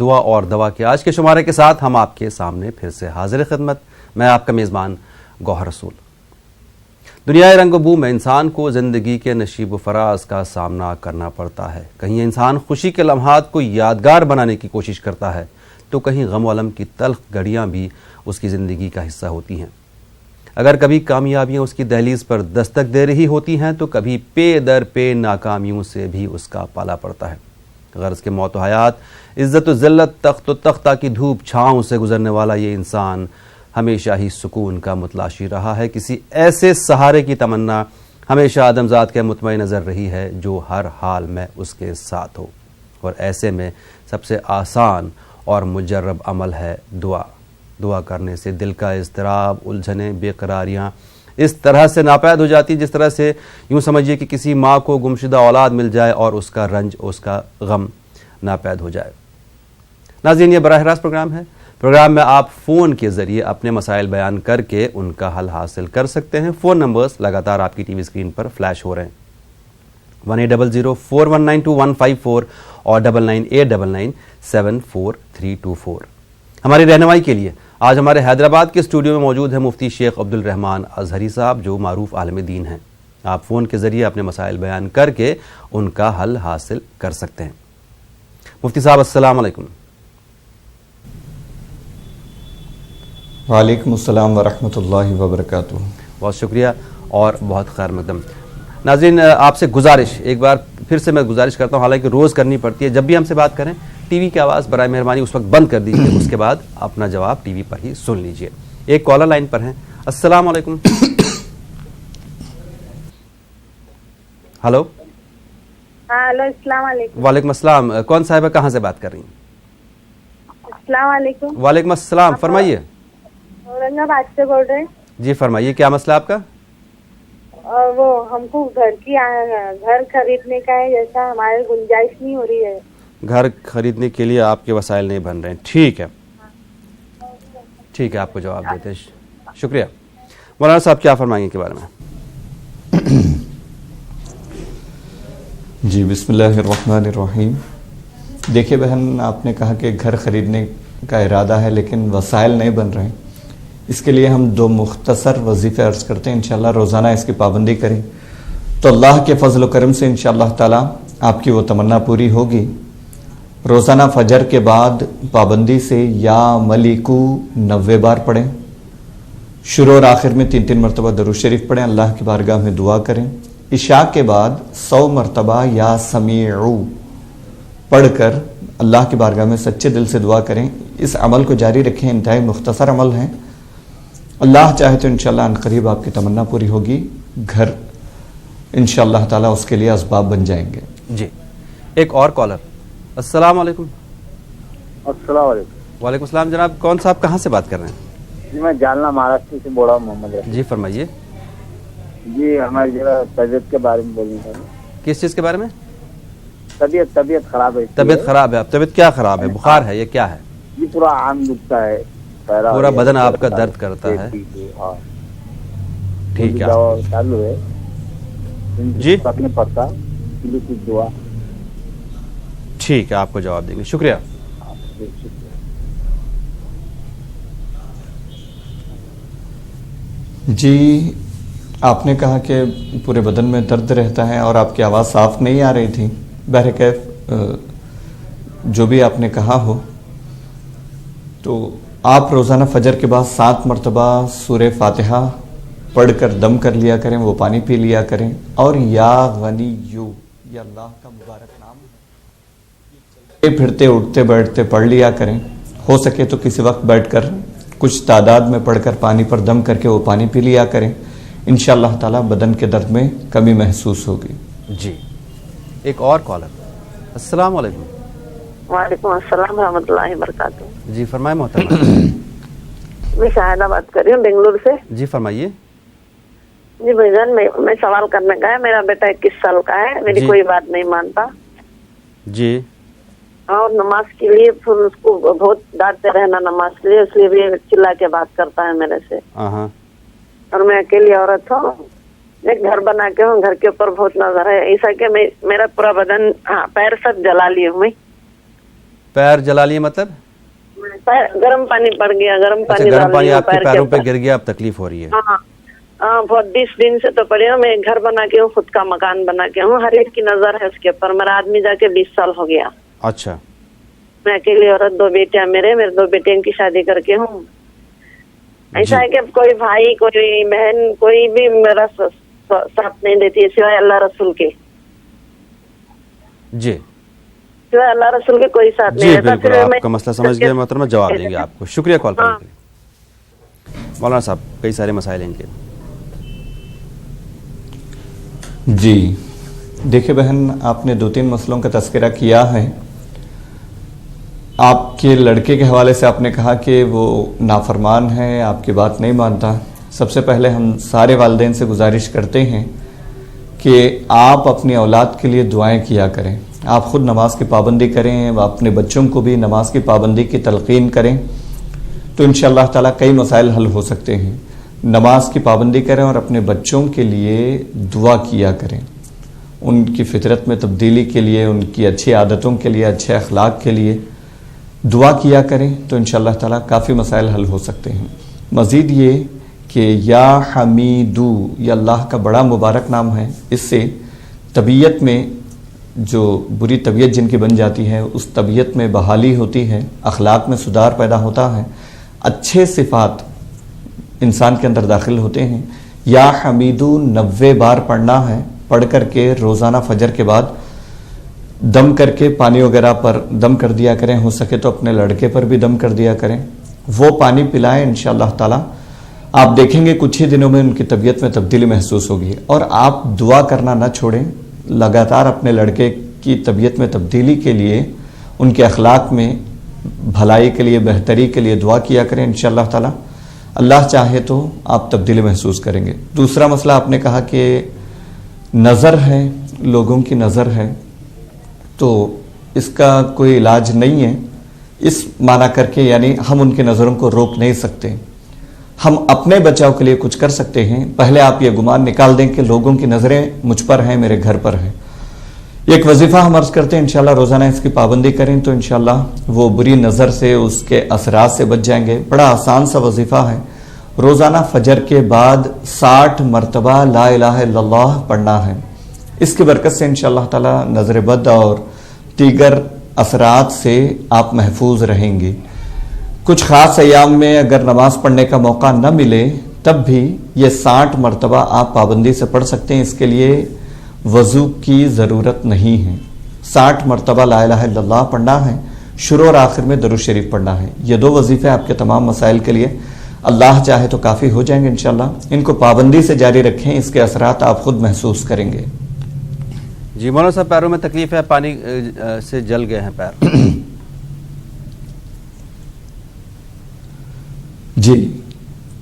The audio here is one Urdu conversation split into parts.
دعا اور دوا کے آج کے شمارے کے ساتھ ہم آپ کے سامنے پھر سے حاضر خدمت۔ میں آپ کا میزبان گوہر رسول۔ دنیا رنگ و بو میں انسان کو زندگی کے نشیب و فراز کا سامنا کرنا پڑتا ہے۔ کہیں انسان خوشی کے لمحات کو یادگار بنانے کی کوشش کرتا ہے تو کہیں غم و الم کی تلخ گھڑیاں بھی اس کی زندگی کا حصہ ہوتی ہیں۔ اگر کبھی کامیابیاں اس کی دہلیز پر دستک دے رہی ہوتی ہیں تو کبھی پے در پے ناکامیوں سے بھی اس کا پالا پڑتا ہے۔ غرض کے موت و حیات، عزت و ذلت، تخت و تختہ کی دھوپ چھاؤں سے گزرنے والا یہ انسان ہمیشہ ہی سکون کا متلاشی رہا ہے۔ کسی ایسے سہارے کی تمنا ہمیشہ آدمزاد کے مطمئن نظر رہی ہے جو ہر حال میں اس کے ساتھ ہو، اور ایسے میں سب سے آسان اور مجرب عمل ہے دعا۔ دعا کرنے سے دل کا اضطراب، الجھنیں، بے قراریاں اس طرح سے ناپید ہو جاتی، جس طرح سے یوں سمجھیے کہ کسی ماں کو گمشدہ اولاد مل جائے اور اس کا رنج، اس کا غم ناپید ہو جائے۔ ناظرین، یہ براہ راست پروگرام ہے۔ پروگرام میں آپ فون کے ذریعے اپنے مسائل بیان کر کے ان کا حل حاصل کر سکتے ہیں۔ فون نمبرز لگاتار آپ کی ٹی وی اسکرین پر فلیش ہو رہے ہیں، 180041922154 اور 9989974324۔ ہماری رہنمائی کے لیے آج ہمارے حیدرآباد کے اسٹوڈیو میں موجود ہیں مفتی شیخ عبد الرحمان اظہری صاحب، جو معروف عالم دین ہیں۔ آپ فون کے ذریعے اپنے مسائل بیان کر کے ان کا حل حاصل کر سکتے ہیں۔ مفتی صاحب السلام علیکم۔ وعلیکم السلام ورحمۃ اللہ وبرکاتہ۔ بہت شکریہ اور بہت خیر مقدم۔ ناظرین، آپ سے گزارش، ایک بار پھر سے میں گزارش کرتا ہوں، حالانکہ روز کرنی پڑتی ہے، جب بھی ہم سے بات کریں ٹی وی کی آواز برائے مہربانی اس وقت بند کر دیجیے، اس کے بعد اپنا جواب ٹی وی پر ہی سن لیجیے۔ ایک کالر لائن پر ہیں۔ السلام علیکم۔ ہلو۔ ہلو، السلام علیکم۔ وعلیکم السلام۔ کون صاحبہ کہاں سے بات کر رہی ہیں؟ السلام علیکم۔ وعلیکم السلام، فرمائیے۔ اورنگ آباد سے بول رہے ہیں جی فرمائیے، کیا مسئلہ آپ کا؟ وہ ہم کو گھر خریدنے کا ہے، جیسا ہمارے گنجائش نہیں ہو رہی ہے۔ گھر خریدنے کے لیے آپ کے وسائل نہیں بن رہے ہیں، ٹھیک ہے ٹھیک ہے، آپ کو جواب دیتے ہیں، شکریہ۔ مولانا صاحب کیا فرمائیں گے کے بارے میں؟ جی بسم اللہ الرحمن الرحیم۔ دیکھیے بہن، آپ نے کہا کہ گھر خریدنے کا ارادہ ہے لیکن وسائل نہیں بن رہے ہیں۔ اس کے لیے ہم دو مختصر وظیفے عرض کرتے ہیں، انشاءاللہ روزانہ اس کی پابندی کریں تو اللہ کے فضل و کرم سے انشاءاللہ تعالی آپ کی وہ تمنا پوری ہوگی۔ روزانہ فجر کے بعد پابندی سے یا ملیکو 90 بار پڑھیں، شروع اور آخر میں 3 مرتبہ درود شریف پڑھیں، اللہ کی بارگاہ میں دعا کریں۔ عشاء کے بعد 100 مرتبہ یا سمیعو پڑھ کر اللہ کی بارگاہ میں سچے دل سے دعا کریں۔ اس عمل کو جاری رکھیں، انتہائی مختصر عمل ہے، اللہ چاہے تو انشاءاللہ عنقریب آپ کی تمنا پوری ہوگی، گھر انشاءاللہ تعالی اس کے لیے اسباب بن جائیں گے۔ جی ایک اور کالر۔ السلام علیکم۔ السلام علیکم۔ وعلیکم السلام جناب، کون صاحب کہاں سے بات کر رہے ہیں؟ جی میں جالنا مہاراشٹر سے بول رہا ہوں، محمد رفیع۔ جی فرمائیے۔ جی ہماری جگہ طبیعت کے بارے میں بولیں گے۔ کس چیز کے بارے میں؟ طبیعت خراب ہے۔ طبیعت خراب ہے؟ اب طبیعت کیا خراب ہے؟ بخار ہے یا کیا ہے؟ جی پورا عام دکھتا ہے، پورا بدن آپ کا درد کرتا ہے؟ ہاں ٹھیک ہے چالو ہے جی، اپنے پڑتا دعا۔ ٹھیک ہے، آپ کو جواب دیں گے، شکریہ۔ جی آپ نے کہا کہ پورے بدن میں درد رہتا ہے اور آپ کی آواز صاف نہیں آ رہی تھی۔ بہرکیف جو بھی آپ نے کہا ہو، تو آپ روزانہ فجر کے بعد 7 مرتبہ سورہ فاتحہ پڑھ کر دم کر لیا کریں، وہ پانی پی لیا کریں، اور یا غنی یو، یہ اللہ کا مبارک نام ہے، پھرتے اٹھتے بیٹھتے پڑھ لیا کریں۔ ہو سکے تو کسی وقت بیٹھ کر کچھ تعداد میں پڑھ کر پانی پر دم کر کے وہ پانی پی لیا کریں، انشاءاللہ تعالی بدن کے درد میں کمی محسوس ہوگی۔ جی ایک اور کالر۔ السلام علیکم۔ وعلیکم السلام ورحمۃ اللہ وبرکاتہ۔ جی فرمائے محترمہ۔ میں شاہدہ بات کر رہی ہوں بنگلور سے۔ جی فرمائیے۔ جی بھائی جان، میں سوال کرنے کا ہے، میرا بیٹا 21 سال کا ہے، میری کوئی بات نہیں مانتا جی، اور نماز کے لیے پھر اس کو بہت ڈانٹتے رہنا نماز کے لیے، اس لیے بھی چلا کے بات کرتا ہے میرے سے، اور میں اکیلی عورت ہوں، ایک گھر بنا کے ہوں, گھر کے اوپر بہت نظر ہے, ایسا کہ میرا پورا بدن, ہاں پیر سب جلا لیے ہوں میں. پیر جلا لیے مطلب گرم پانی پڑ گیا, گرم پانی گرم پانی آپ کے پیروں پہ گر گیا, اب تکلیف ہو رہی ہے. ہاں بہت 20 دن سے تو پڑے ہوں. میں گھر بنا کے ہوں, خود کا مکان بنا کے ہوں, ہر ایک کی نظر ہے اس کے اوپر. میرا آدمی جا کے 20 سال ہو گیا. اچھا, میں اکیلی عورت, 2 بیٹیاں میرے 2 بیٹیوں کی شادی کر کے ہوں. ایسا ہے کہ کوئی بھائی, کوئی بہن, کوئی بھی میرا ساتھ نہیں دیتی ہے سوائے اللہ رسول کے. جی سوائے اللہ رسول کے کوئی ساتھ نہیں جی دیتا. بالکل, آپ کا مسئلہ سمجھ گئے محترمہ, جواب دیں گے آپ کو. شکریہ کال کرنے کے لیے. مولانا صاحب, کئی سارے مسائل ہیں ان کے. جی دیکھیں بہن, آپ نے 2-3 مسئلوں کا تذکرہ کیا ہے. آپ کے لڑکے کے حوالے سے آپ نے کہا کہ وہ نافرمان ہے, آپ کی بات نہیں مانتا. سب سے پہلے ہم سارے والدین سے گزارش کرتے ہیں کہ آپ اپنی اولاد کے لیے دعائیں کیا کریں. آپ خود نماز کی پابندی کریں, اپنے بچوں کو بھی نماز کی پابندی کی تلقین کریں, تو انشاءاللہ تعالیٰ کئی مسائل حل ہو سکتے ہیں. نماز کی پابندی کریں اور اپنے بچوں کے لیے دعا کیا کریں, ان کی فطرت میں تبدیلی کے لیے, ان کی اچھی عادتوں کے لیے, اچھے اخلاق کے لیے دعا کیا کریں, تو انشاءاللہ تعالیٰ کافی مسائل حل ہو سکتے ہیں. مزید یہ کہ یا حمیدو, یہ اللہ کا بڑا مبارک نام ہے. اس سے طبیعت میں جو بری طبیعت جن کی بن جاتی ہے, اس طبیعت میں بحالی ہوتی ہے, اخلاق میں سدھار پیدا ہوتا ہے, اچھے صفات انسان کے اندر داخل ہوتے ہیں. یا حمیدو 90 بار پڑھنا ہے, پڑھ کر کے روزانہ فجر کے بعد دم کر کے پانی وغیرہ پر دم کر دیا کریں. ہو سکے تو اپنے لڑکے پر بھی دم کر دیا کریں, وہ پانی پلائیں. انشاءاللہ تعالیٰ آپ دیکھیں گے کچھ ہی دنوں میں ان کی طبیعت میں تبدیلی محسوس ہوگی. اور آپ دعا کرنا نہ چھوڑیں, لگاتار اپنے لڑکے کی طبیعت میں تبدیلی کے لیے, ان کے اخلاق میں بھلائی کے لیے, بہتری کے لیے دعا کیا کریں. انشاءاللہ تعالیٰ اللہ چاہے تو آپ تبدیلی محسوس کریں گے. دوسرا مسئلہ آپ نے کہا کہ نظر ہے, لوگوں کی نظر ہے, تو اس کا کوئی علاج نہیں ہے اس معنی کر کے, یعنی ہم ان کی نظروں کو روک نہیں سکتے. ہم اپنے بچاؤ کے لیے کچھ کر سکتے ہیں. پہلے آپ یہ گمان نکال دیں کہ لوگوں کی نظریں مجھ پر ہیں, میرے گھر پر ہیں. ایک وظیفہ ہم عرض کرتے ہیں, انشاءاللہ روزانہ اس کی پابندی کریں تو انشاءاللہ وہ بری نظر سے, اس کے اثرات سے بچ جائیں گے. بڑا آسان سا وظیفہ ہے. روزانہ فجر کے بعد 60 مرتبہ لا الہ الا اللہ پڑھنا ہے. اس کی برکت سے انشاءاللہ تعالی نظر بد اور دیگر اثرات سے آپ محفوظ رہیں گے. کچھ خاص ایام میں اگر نماز پڑھنے کا موقع نہ ملے تب بھی یہ 60 مرتبہ آپ پابندی سے پڑھ سکتے ہیں. اس کے لیے وضو کی ضرورت نہیں ہے. 60 مرتبہ لا الہ الا اللہ پڑھنا ہے, شروع اور آخر میں درود شریف پڑھنا ہے. یہ 2 وظیفے آپ کے تمام مسائل کے لیے اللہ چاہے تو کافی ہو جائیں گے انشاءاللہ. ان کو پابندی سے جاری رکھیں, اس کے اثرات آپ خود محسوس کریں گے. جی مولانا صاحب, پیروں میں تکلیف ہے, پانی سے جل گئے ہیں پیر. جی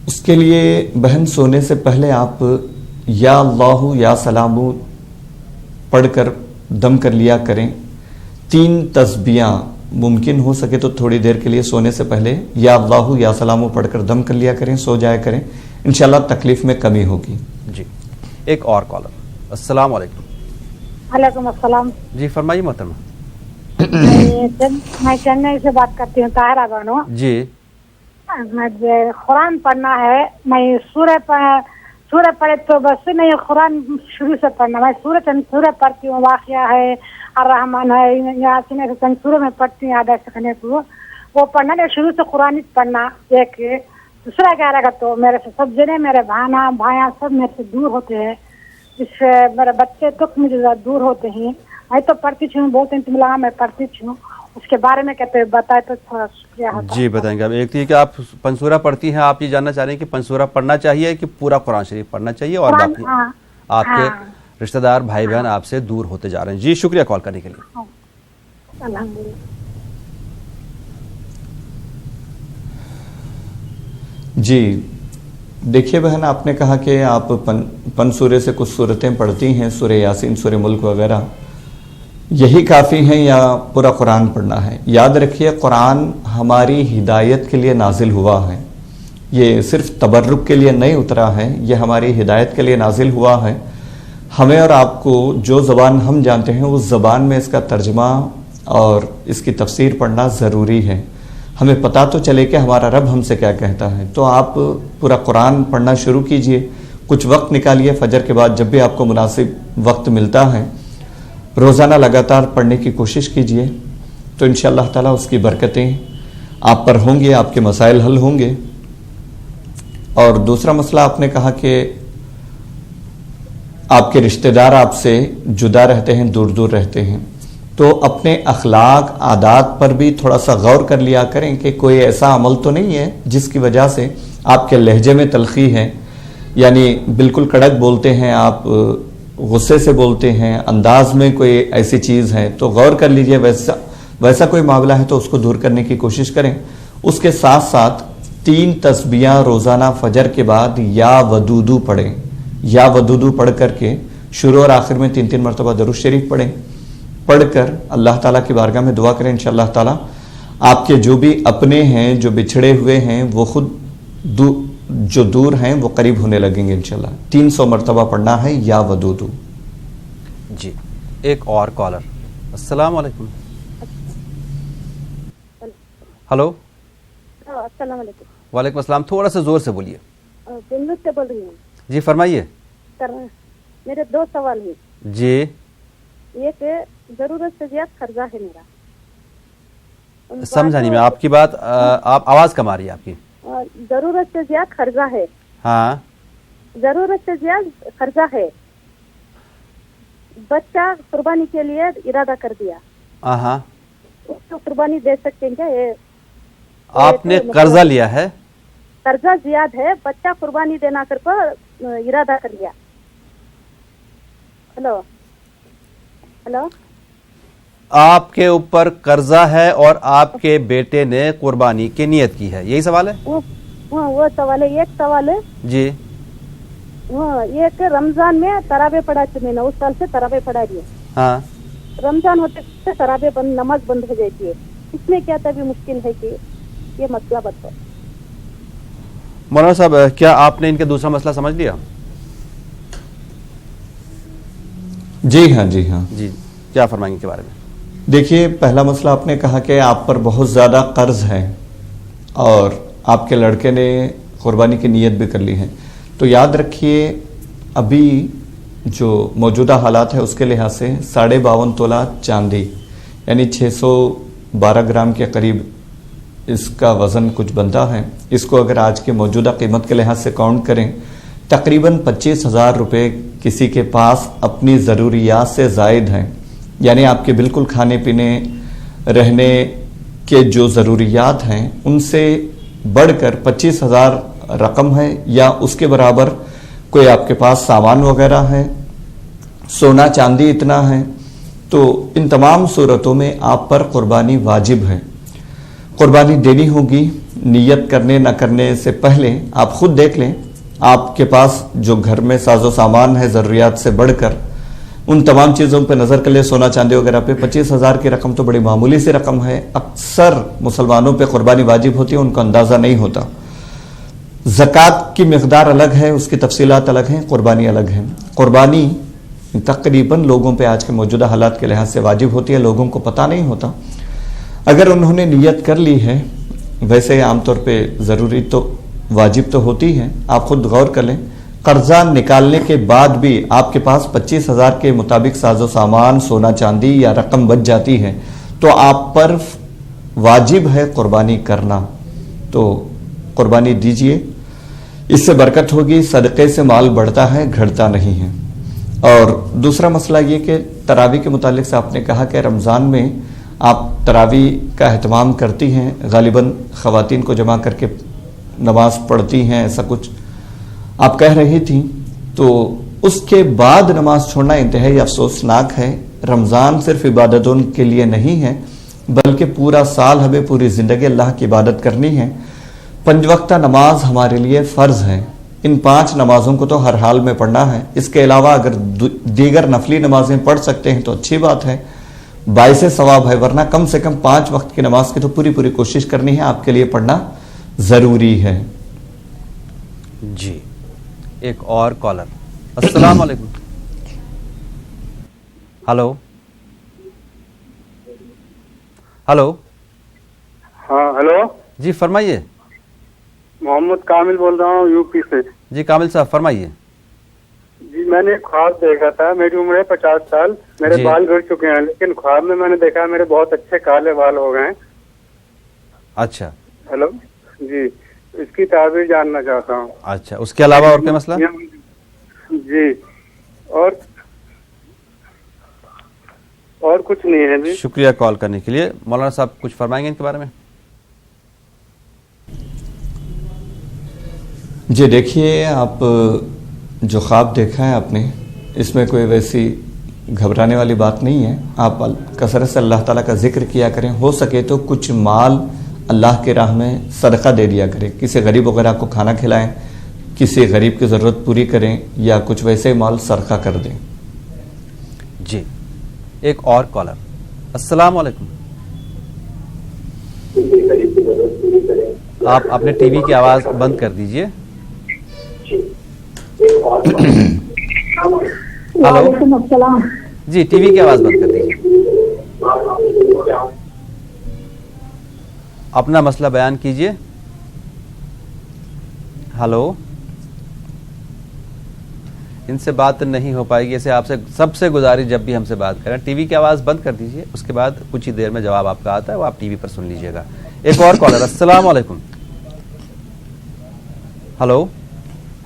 اس کے لیے بہن سونے سے پہلے آپ یا اللہ یا سلام پڑھ کر دم کر لیا کریں. 3 تسبیحاں ممکن ہو سکے تو تھوڑی دیر کے لیے سونے سے پہلے یا اللہ یا سلام پڑھ کر دم کر لیا کریں, سو جایا کریں, انشاءاللہ تکلیف میں کمی ہوگی. جی ایک اور کالر. السلام علیکم. وعلیکم السلام. جی فرمائیے محترمہ. میں چنئی سے بات کرتی ہوں, طاہرہ بانو. جی مجھے قرآن پڑھنا ہے. میں سورہ پڑھے تو بس نہیں, قرآن شروع سے پڑھنا. میں سورہ پڑھتی ہوں, واقعہ ہے, الرحمن ہے, یاسین ہے, سورہ میں پڑھتی ہوں آدھا سکنے کو, وہ پڑھنا نہیں, شروع سے قرآن پڑھنا. ایک دوسرا کہہ رہا تو میرے سے سب جنے, میرے بھائیاں سب میرے سے دور ہوتے ہیں. اس سے میرے بچے تک مجھے دور ہوتے ہیں. میں تو پڑھتی ہوں, بولتے ہیں تم میں پڑھتی ہوں. اس کے بارے میں کہتے بتائے تو تھوڑا شکریہ ہوتا. جی بتائیں گے. اب ایک تھی کہ آپ پنسورہ پڑھتی ہیں, آپ یہ جاننا چاہ رہے ہیں کہ پنسورہ پڑھنا چاہیے کہ پورا قرآن شریف پڑھنا چاہیے, اور باقی آپ کے رشتہ دار بھائی بہن آپ سے دور ہوتے جا رہے ہیں. جی شکریہ کال کرنے کے لیے. الحمدللہ. جی دیکھیے بہن, آپ نے کہا کہ آپ پن سورے سے کچھ صورتیں پڑھتی ہیں, سورہ یاسین, سورہ ملک وغیرہ, یہی کافی ہیں یا پورا قرآن پڑھنا ہے؟ یاد رکھیے قرآن ہماری ہدایت کے لیے نازل ہوا ہے. یہ صرف تبرک کے لیے نہیں اترا ہے، یہ ہماری ہدایت کے لیے نازل ہوا ہے. ہمیں اور آپ کو جو زبان ہم جانتے ہیں اس زبان میں اس کا ترجمہ اور اس کی تفسیر پڑھنا ضروری ہے. ہمیں پتہ تو چلے کہ ہمارا رب ہم سے کیا کہتا ہے. تو آپ پورا قرآن پڑھنا شروع کیجئے، کچھ وقت نکالیے فجر کے بعد، جب بھی آپ کو مناسب وقت ملتا ہے روزانہ لگاتار پڑھنے کی کوشش کیجئے، تو انشاءاللہ تعالیٰ اس کی برکتیں آپ پر ہوں گی، آپ کے مسائل حل ہوں گے. اور دوسرا مسئلہ آپ نے کہا کہ آپ کے رشتہ دار آپ سے جدا رہتے ہیں، دور دور رہتے ہیں، تو اپنے اخلاق عادات پر بھی تھوڑا سا غور کر لیا کریں کہ کوئی ایسا عمل تو نہیں ہے جس کی وجہ سے آپ کے لہجے میں تلخی ہے، یعنی بالکل کڑک بولتے ہیں آپ، غصے سے بولتے ہیں، انداز میں کوئی ایسی چیز ہے تو غور کر لیجئے. ویسا کوئی معاملہ ہے تو اس کو دور کرنے کی کوشش کریں. اس کے ساتھ ساتھ 3 تسبیحاں روزانہ فجر کے بعد یا ودودو پڑھیں، یا ودودو پڑھ کر کے شروع اور آخر میں 3 مرتبہ درود شریف پڑھیں. پڑھ کر اللہ تعالیٰ کی بارگاہ میں دعا کریں، انشاءاللہ تعالیٰ آپ کے جو بھی اپنے ہیں، جو بچھڑے ہوئے ہیں، وہ خود جو دور ہیں وہ قریب ہونے لگیں گے انشاءاللہ. 300 مرتبہ پڑھنا ہے یا ودودو. جی ایک اور کالر. السلام علیکم. ہلو. السلام علیکم. وعلیکم السلام. تھوڑا سا زور سے بولیے. بنگلور سے بول رہی ہوں. جی فرمائیے. میرے 2 سوال ہیں. جی. ایک ضرورت سے زیادہ قرضہ ہے میرا. سمجھا نہیں میں آپ کی بات. آپ آواز کم آ رہی ہے آپ کی. ضرورت سے زیادہ قرضہ ہے. ہاں. ضرورت سے زیادہ قرضہ ہے. بچہ قربانی کے لیے ارادہ کر دیا. ہاں. اس کو قربانی دے سکتے ہیں کیا؟ آپ نے قرضہ لیا ہے؟ قرضہ زیادہ ہے، بچہ قربانی دینا کر کو ارادہ کر لیا. ہلو. آپ کے اوپر قرضہ ہے اور آپ کے بیٹے نے قربانی کی نیت کی ہے، یہی سوال ہے؟ وہ سوال ہے. ایک سوال ہے جی. ایک رمضان میں تراویح پڑھا تھی میں نے، اس سال سے تراویح پڑھا رہی ہے. ہاں. رمضان ہوتے تراویح بند، نماز بند ہو جاتی ہے. اس میں کیا تبھی مشکل ہے کہ یہ مسئلہ بتاؤ. مولانا صاحب کیا آپ نے ان کا دوسرا مسئلہ سمجھ لیا؟ جی ہاں. جی کیا فرمائیں گے کے بارے میں؟ دیکھیے پہلا مسئلہ آپ نے کہا کہ آپ پر بہت زیادہ قرض ہے اور آپ کے لڑکے نے قربانی کی نیت بھی کر لی ہے. تو یاد رکھیے ابھی جو موجودہ حالات ہے اس کے لحاظ سے 52.5 تولہ چاندی یعنی 612 گرام کے قریب اس کا وزن کچھ بنتا ہے. اس کو اگر آج کے موجودہ قیمت کے لحاظ سے کاؤنٹ کریں تقریباً 25,000 روپے کسی کے پاس اپنی ضروریات سے زائد ہیں، یعنی آپ کے بالکل کھانے پینے رہنے کے جو ضروریات ہیں ان سے بڑھ کر 25,000 رقم ہے یا اس کے برابر کوئی آپ کے پاس سامان وغیرہ ہے، سونا چاندی اتنا ہے. تو ان تمام صورتوں میں آپ پر قربانی واجب ہے. قربانی دینی ہوگی. نیت کرنے نہ کرنے سے پہلے آپ خود دیکھ لیں آپ کے پاس جو گھر میں ساز و سامان ہے ضروریات سے بڑھ کر، ان تمام چیزوں پہ نظر کر لیں. سونا چاندی وغیرہ پہ 25,000 کی رقم تو بڑی معمولی سی رقم ہے. اکثر مسلمانوں پہ قربانی واجب ہوتی ہے، ان کو اندازہ نہیں ہوتا. زکوٰۃ کی مقدار الگ ہے، اس کی تفصیلات الگ ہیں، قربانی الگ ہے. قربانی تقریباً لوگوں پہ آج کے موجودہ حالات کے لحاظ سے واجب ہوتی ہے، لوگوں کو پتہ نہیں ہوتا. اگر انہوں نے نیت کر لی ہے، ویسے عام طور پہ ضروری تو واجب تو ہوتی ہے. آپ خود غور کر لیں قرضہ نکالنے کے بعد بھی آپ کے پاس 25,000 کے مطابق ساز و سامان، سونا چاندی یا رقم بچ جاتی ہے تو آپ پر واجب ہے قربانی کرنا. تو قربانی دیجئے، اس سے برکت ہوگی. صدقے سے مال بڑھتا ہے، گھٹتا نہیں ہے. اور دوسرا مسئلہ یہ کہ تراویح کے متعلق سے آپ نے کہا کہ رمضان میں آپ تراویح کا اہتمام کرتی ہیں، غالباً خواتین کو جمع کر کے نماز پڑھتی ہیں، ایسا کچھ آپ کہہ رہی تھیں. تو اس کے بعد نماز چھوڑنا انتہائی افسوسناک ہے. رمضان صرف عبادتوں کے لیے نہیں ہے بلکہ پورا سال ہمیں پوری زندگی اللہ کی عبادت کرنی ہے. 5 وقتہ نماز ہمارے لیے فرض ہے. ان 5 نمازوں کو تو ہر حال میں پڑھنا ہے. اس کے علاوہ اگر دیگر نفلی نمازیں پڑھ سکتے ہیں تو اچھی بات ہے، باعث ثواب ہے. ورنہ کم سے کم 5 وقت کی نماز کی تو پوری کوشش کرنی ہے، آپ کے لیے پڑھنا ضروری ہے. جی ایک اور کالر. السلام علیکم. Hello hello. ہاں ہلو. جی فرمائیے. محمد کامل بول رہا ہوں یو پی سے. جی کامل صاحب فرمائیے. جی میں نے خواب دیکھا تھا. میری عمر ہے 50 سال. میرے جی. بال جھڑ چکے ہیں لیکن خواب میں نے دیکھا میرے بہت اچھے کالے بال ہو گئے ہیں. اچھا ہلو جی اس کی تعبیر جاننا چاہتا ہوں. اچھا اس کے علاوہ اور کوئی مسئلہ؟ جی اور کچھ نہیں ہے. جی شکریہ کال کرنے کے لیے. مولانا صاحب کچھ فرمائیں گے ان کے بارے میں؟ جی دیکھیے آپ جو خواب دیکھا ہے آپ نے اس میں کوئی ویسی گھبرانے والی بات نہیں ہے. آپ کثرت سے اللہ تعالیٰ کا ذکر کیا کریں. ہو سکے تو کچھ مال اللہ کے راہ میں صدقہ دے دیا کریں. کسی غریب وغیرہ کو کھانا کھلائیں, کسی غریب کی ضرورت پوری کریں یا کچھ ویسے مال صدقہ کر دیں. جی ایک اور کالر. السلام علیکم. آپ اپنے ٹی وی کی آواز بند کر دیجئے. ہلو جی ٹی وی کی آواز بند کر دیجیے. اپنا مسئلہ بیان کیجیے. ہلو ان سے بات نہیں ہو پائے گی. اسے آپ سے سب سے گزارش جب بھی ہم سے بات کریں ٹی وی کی آواز بند کر دیجیے. اس کے بعد کچھ ہی دیر میں جواب آپ کا آتا ہے وہ آپ ٹی وی پر سن لیجیے گا. ایک اور کالر. السلام علیکم. ہلو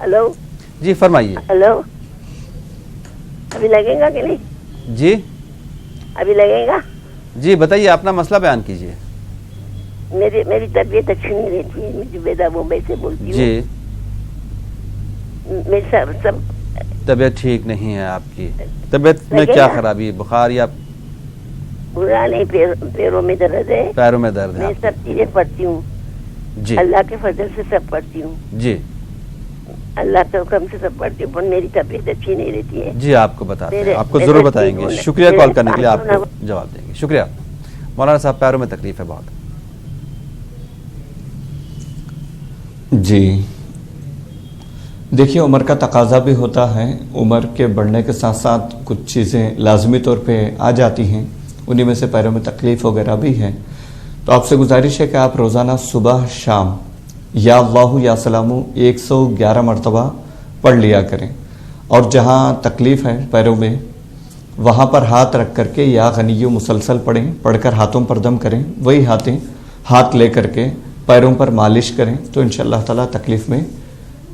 ہلو جی فرمائیے. ہلو ابھی لگے گا کہ نہیں؟ جی ابھی لگے گا. جی بتائیے اپنا مسئلہ بیان کیجیے. میری طبیعت اچھی نہیں رہتی ہے. میں زبیدہ ممبئی سے بولتی ہوں. جی میری سب طبیعت ٹھیک نہیں ہے. آپ کی طبیعت میں کیا خرابی ہے؟ بخار یا برا نہیں؟ پیروں میں درد ہے. پیروں میں درد ہے. میں سب چیزیں پڑھتی ہوں. جی اللہ کے فضل سے سب پڑھتی ہوں. جی اللہ کے حکم سے سب پڑھتی ہوں پر میری طبیعت اچھی نہیں رہتی ہے. جی آپ کو بتاتے ہیں, آپ کو ضرور بتائیں گے. شکریہ کال کرنے کے لیے. آپ کو جواب دیں گے. شکریہ. مولانا صاحب پیروں میں تکلیف ہے بہت. جی دیکھیے عمر کا تقاضا بھی ہوتا ہے. عمر کے بڑھنے کے ساتھ ساتھ کچھ چیزیں لازمی طور پہ آ جاتی ہیں. انہی میں سے پیروں میں تکلیف وغیرہ بھی ہے. تو آپ سے گزارش ہے کہ آپ روزانہ صبح شام یا اللہ یا سلامو 111 مرتبہ پڑھ لیا کریں. اور جہاں تکلیف ہے پیروں میں وہاں پر ہاتھ رکھ کر کے یا غنیو مسلسل پڑھیں. پڑھ کر ہاتھوں پر دم کریں. وہی ہاتھ لے کر کے پیروں پر مالش کریں تو انشاءاللہ تعالیٰ تکلیف میں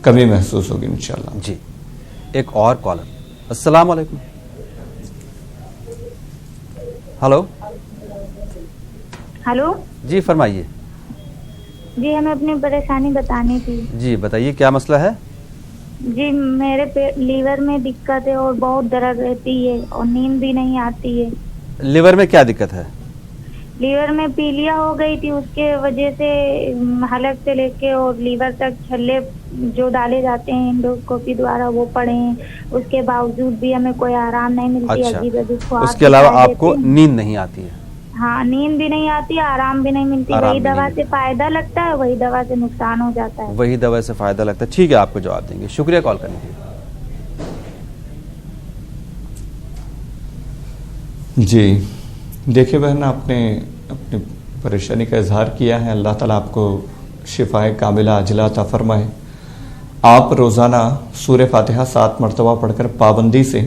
کمی محسوس ہوگی انشاءاللہ. جی ایک اور کالر. السلام علیکم. ہلو ہلو جی فرمائیے. جی ہمیں اپنی پریشانی بتانی تھی. جی بتائیے کیا مسئلہ ہے؟ جی میرے لیور میں دقت ہے اور بہت درد رہتی ہے اور نیند بھی نہیں آتی ہے. لیور میں کیا دقت ہے؟ لیور میں پیلیا ہو گئی تھی اس کے وجہ سے حلق سے لے کے اور لیور تک چھلے جو ڈالے جاتے ہیں انڈوسکوپی دوارا وہ پڑے ہیں. اس کے باوجود بھی ہمیں کوئی آرام نہیں ملتی. اچھا عجیب عجیب خواب اس کے علاوہ دکھائی آپ کو دیتے ہیں. نیند نہیں آتی ہے؟ ہاں نیند بھی نہیں آتی, آرام بھی نہیں ملتی. آرام وہی بھی دوا نہیں سے فائدہ لگتا ہے وہی دوا سے نقصان ہو جاتا ہے. وہی دوا سے فائدہ لگتا ہے. ٹھیک ہے آپ کو جواب دیں گے. شکریہ کال کرنے کے لیے. جی دیکھیے بہن آپ نے اپنی پریشانی کا اظہار کیا ہے. اللہ تعالیٰ آپ کو شفائے کاملہ عاجلہ عطا فرمائے. آپ روزانہ سورہ فاتحہ 7 مرتبہ پڑھ کر پابندی سے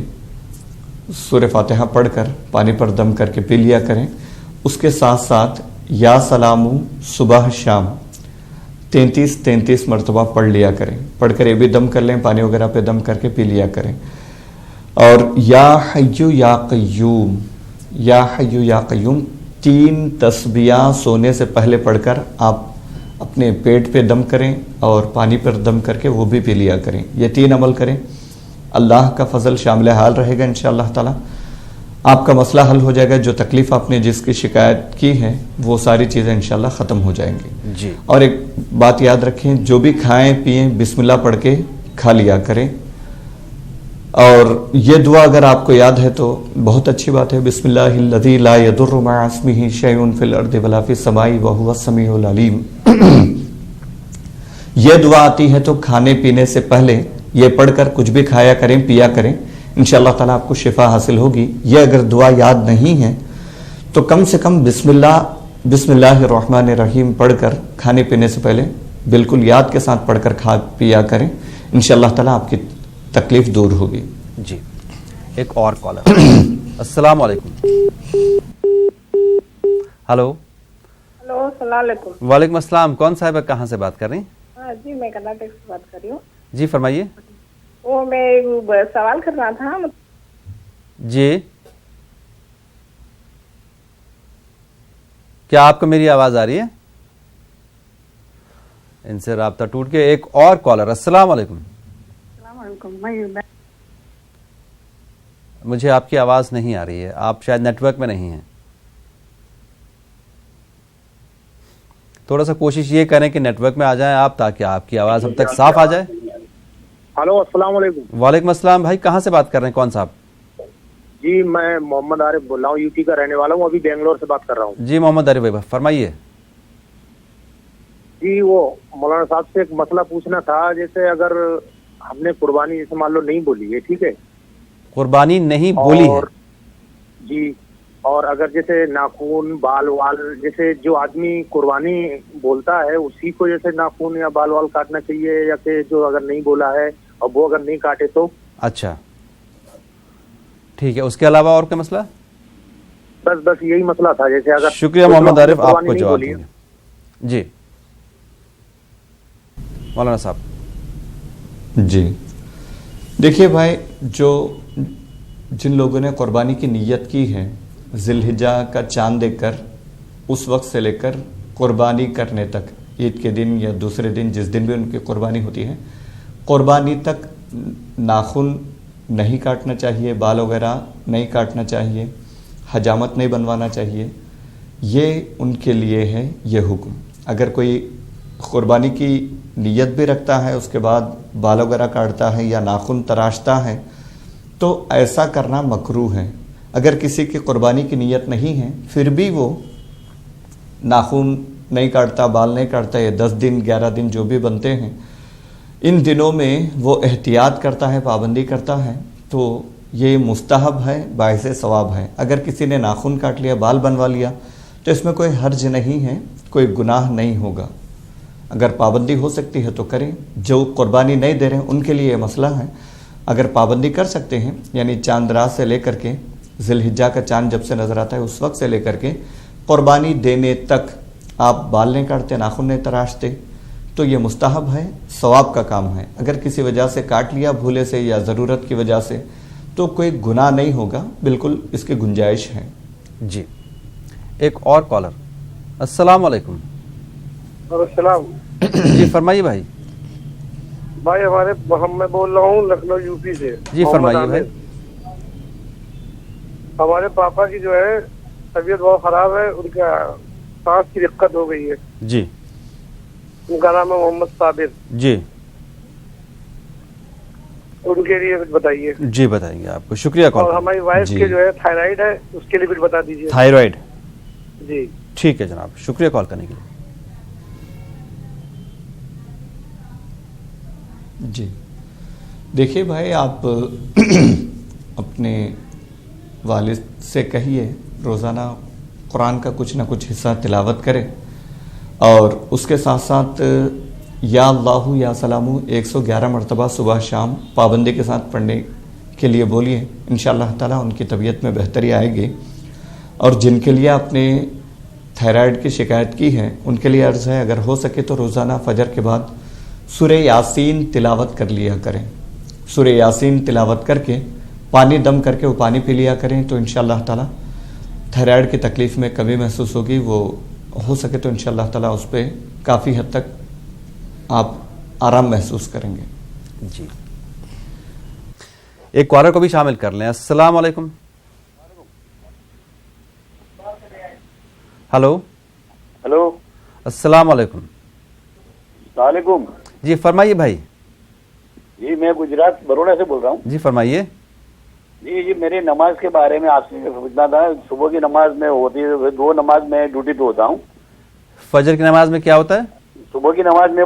سورہ فاتحہ پڑھ کر پانی پر دم کر کے پی لیا کریں. اس کے ساتھ ساتھ یا سلامو صبح شام 33 مرتبہ پڑھ لیا کریں. پڑھ کر یہ بھی دم کر لیں, پانی وغیرہ پہ دم کر کے پی لیا کریں. اور یا حیو یا قیوم, یا حیو یا قیوم 3 تسبیحاں سونے سے پہلے پڑھ کر آپ اپنے پیٹ پہ دم کریں اور پانی پر دم کر کے وہ بھی پی لیا کریں. یہ 3 عمل کریں. اللہ کا فضل شامل حال رہے گا انشاءاللہ تعالی. آپ کا مسئلہ حل ہو جائے گا. جو تکلیف آپ نے جس کی شکایت کی ہے وہ ساری چیزیں انشاءاللہ ختم ہو جائیں گی. جی اور ایک بات یاد رکھیں, جو بھی کھائیں پیئیں بسم اللہ پڑھ کے کھا لیا کریں. اور یہ دعا اگر آپ کو یاد ہے تو بہت اچھی بات ہے. بسم اللہ الذی لا یضر مع اسمہ شیء فی الارض ولا فی السماء وهو السمیع العلیم. یہ دعا آتی ہے تو کھانے پینے سے پہلے یہ پڑھ کر کچھ بھی کھایا کریں پیا کریں، انشاءاللہ تعالیٰ آپ کو شفا حاصل ہوگی۔ یہ اگر دعا یاد نہیں ہے تو کم سے کم بسم اللہ الرحمن الرحیم پڑھ کر کھانے پینے سے پہلے بالکل یاد کے ساتھ پڑھ کر کھا پیا کریں، انشاءاللہ تعالیٰ آپ کی تکلیف دور ہوگی۔ جی ایک اور کالر۔ السلام علیکم۔ ہلو۔ ہلو السلام علیکم۔ وعلیکم السلام، کون صاحب ہے، کہاں سے بات کر رہی ہیں؟ جی میں کرناٹک سے بات کر رہی ہوں۔ جی فرمائیے۔ وہ میں سوال کرنا تھا۔ جی کیا آپ کو میری آواز آ رہی ہے؟ ان سے رابطہ ٹوٹ گیا۔ ایک اور کالر۔ السلام علیکم۔ السلام علیکم۔ مجھے آپ کی آواز نہیں آ رہی ہے، آپ شاید نیٹ ورک میں نہیں ہیں۔ تھوڑا سا کوشش یہ کریں کہ نیٹ ورک میں آ جائیں آپ، تاکہ آپ کی آواز ہم تک صاف آ جائے۔ ہلو السلام علیکم۔ وعلیکم السلام بھائی، کہاں سے بات کر رہے ہیں، کون صاحب؟ جی میں محمد عارف بول رہا ہوں، یو پی کا رہنے والا ہوں، ابھی بنگلور سے بات کر رہا ہوں۔ جی محمد عارف بھائی فرمائیے۔ جی وہ مولانا صاحب سے ایک مسئلہ پوچھنا تھا، جیسے اگر ہم نے قربانی جیسے مان لو نہیں بولی ہے، ٹھیک ہے، قربانی نہیں بولی ہے جی، اور اگر جیسے ناخون بال وال، جیسے جو آدمی قربانی بولتا ہے اسی کو جیسے ناخون یا بال وال کاٹنا چاہیے، یا کہ جو اگر نہیں بولا ہے اور وہ اگر نہیں کاٹے تو؟ اچھا ٹھیک ہے، اس کے علاوہ اور کیا مسئلہ؟ بس یہی مسئلہ تھا، جیسے اگر شکریہ محمد عارف، آپ کو جواب دیں گے۔ جی مولانا صاحب۔ جی دیکھیے بھائی، جن لوگوں نے قربانی کی نیت کی ہے ذی الحجہ کا چاند دیکھ کر، اس وقت سے لے کر قربانی کرنے تک، عید کے دن یا دوسرے دن جس دن بھی ان کی قربانی ہوتی ہے، قربانی تک ناخن نہیں کاٹنا چاہیے، بال وغیرہ نہیں کاٹنا چاہیے، حجامت نہیں بنوانا چاہیے، یہ ان کے لیے ہے یہ حکم۔ اگر کوئی قربانی کی نیت بھی رکھتا ہے، اس کے بعد بال وغیرہ کاٹتا ہے یا ناخن تراشتا ہے، تو ایسا کرنا مکروہ ہے۔ اگر کسی کی قربانی کی نیت نہیں ہے پھر بھی وہ ناخن نہیں کاٹتا، بال نہیں کاٹتا، یہ 10 دن 11 دن جو بھی بنتے ہیں، ان دنوں میں وہ احتیاط کرتا ہے، پابندی کرتا ہے، تو یہ مستحب ہے، باعث ثواب ہے۔ اگر کسی نے ناخن کاٹ لیا، بال بنوا لیا، تو اس میں کوئی حرج نہیں ہے، کوئی گناہ نہیں ہوگا۔ اگر پابندی ہو سکتی ہے تو کریں، جو قربانی نہیں دے رہے ہیں ان کے لیے یہ مسئلہ ہے۔ اگر پابندی کر سکتے ہیں، یعنی چاند رات سے لے کر کے ذی الحجہ کا چاند جب سے نظر آتا ہے اس وقت سے لے کر کے قربانی دینے تک آپ بال نہیں کاٹتے، ناخن نہیں تراشتے، تو یہ مستحب ہے، ثواب کا کام ہے۔ اگر کسی وجہ سے کاٹ لیا بھولے سے یا ضرورت کی وجہ سے، تو کوئی گناہ نہیں ہوگا، بالکل اس کی گنجائش ہے۔ جی ایک اور کالر۔ السلام علیکم۔ السلام۔ جی فرمائیے بھائی۔ بھائی میں بول رہا ہوں لکھنؤ یو پی سے۔ جی فرمائیے بھائی۔ ہمارے پاپا کی جو ہے طبیعت بہت خراب ہے، ان کا سانس کی دقت ہو گئی ہے۔ جی ان کا نام ہے محمد صابر۔ جی ان کے لیے کچھ بتائیے۔ جی بتائیں گے آپ کو، شکریہ کال۔ اور ہماری وائف کے جو ہے تھائرائڈ ہے، اس کے لیے کچھ بتا دیجیے۔ تھائرائڈ؟ جی ٹھیک ہے جناب، شکریہ کال کرنے کے لیے۔ جی دیکھیے بھائی، آپ اپنے والد سے کہیے روزانہ قرآن کا کچھ نہ کچھ حصہ تلاوت کرے، اور اس کے ساتھ ساتھ یا اللہ یا سلام 111 مرتبہ صبح شام پابندی کے ساتھ پڑھنے کے لیے بولیے، انشاءاللہ تعالیٰ ان کی طبیعت میں بہتری آئے گی۔ اور جن کے لیے آپ نے تھائرائڈ کی شکایت کی ہے ان کے لیے عرض ہے، اگر ہو سکے تو روزانہ فجر کے بعد سورہ یاسین تلاوت کر لیا کریں۔ سورہ یاسین تلاوت کر کے پانی دم کر کے وہ پانی پی لیا کریں، تو انشاءاللہ تعالیٰ تھائرائڈ کی تکلیف میں کمی محسوس ہوگی، وہ ہو سکے تو انشاءاللہ تعالیٰ اس پہ کافی حد تک آپ آرام محسوس کریں گے۔ جی ایک کالر کو بھی شامل کر لیں۔ السلام علیکم۔ ہلو ہلو السلام علیکم۔ السلام علیکم۔ جی فرمائیے بھائی۔ جی میں گجرات بروڑا سے بول رہا ہوں۔ جی فرمائیے۔ جی میری نماز کے بارے میں آپ سے پوچھنا تھا۔ صبح کی نماز میں ہوتی ہے، 2 نماز میں ڈیوٹی پہ ہوتا ہوں۔ فجر کی نماز میں کیا ہوتا ہے؟ صبح کی نماز میں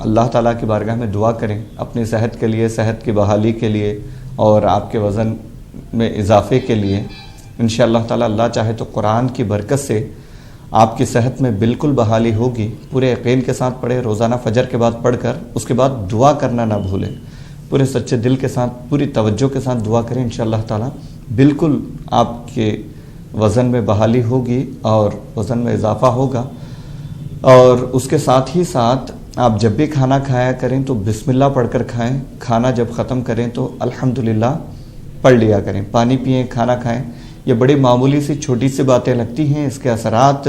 اللہ تعالیٰ کی بارگاہ میں دعا کریں اپنی صحت کے لیے, صحت کی بحالی کے لیے اور آپ کے وزن میں اضافے کے لیے. انشاءاللہ تعالیٰ اللہ چاہے تو قرآن کی برکت سے آپ کی صحت میں بالکل بحالی ہوگی. پورے یقین کے ساتھ پڑھیں, روزانہ فجر کے بعد پڑھ کر اس کے بعد دعا کرنا نہ بھولیں. پورے سچے دل کے ساتھ, پوری توجہ کے ساتھ دعا کریں. انشاءاللہ تعالیٰ بالکل آپ کے وزن میں بحالی ہوگی اور وزن میں اضافہ ہوگا. اور اس کے ساتھ ہی ساتھ آپ جب بھی کھانا کھایا کریں تو بسم اللہ پڑھ کر کھائیں. کھانا جب ختم کریں تو الحمدللہ پڑھ لیا کریں. پانی پئیں, کھانا کھائیں. یہ بڑی معمولی سی چھوٹی سی باتیں لگتی ہیں, اس کے اثرات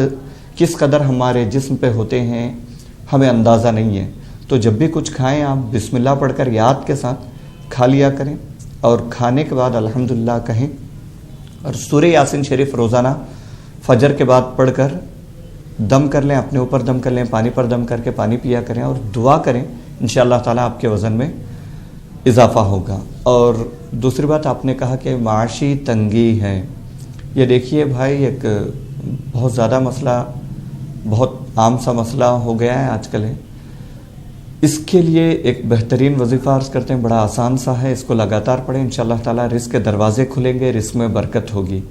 کس قدر ہمارے جسم پہ ہوتے ہیں ہمیں اندازہ نہیں ہے. تو جب بھی کچھ کھائیں آپ بسم اللہ پڑھ کر یاد کے ساتھ کھا لیا کریں اور کھانے کے بعد الحمدللہ کہیں. اور سورہ یاسین شریف روزانہ فجر کے بعد پڑھ کر دم کر لیں, اپنے اوپر دم کر لیں, پانی پر دم کر کے پانی پیا کریں اور دعا کریں. انشاءاللہ تعالیٰ آپ کے وزن میں اضافہ ہوگا. اور دوسری بات آپ نے کہا کہ معاشی تنگی ہے. یہ دیکھیے بھائی, ایک بہت زیادہ مسئلہ, بہت عام سا مسئلہ ہو گیا ہے آج کل. اس کے لیے ایک بہترین وظیفہ عرض کرتے ہیں, بڑا آسان سا ہے, اس کو لگاتار پڑھیں. انشاءاللہ تعالیٰ رزق کے دروازے کھلیں گے, رزق میں برکت ہوگی.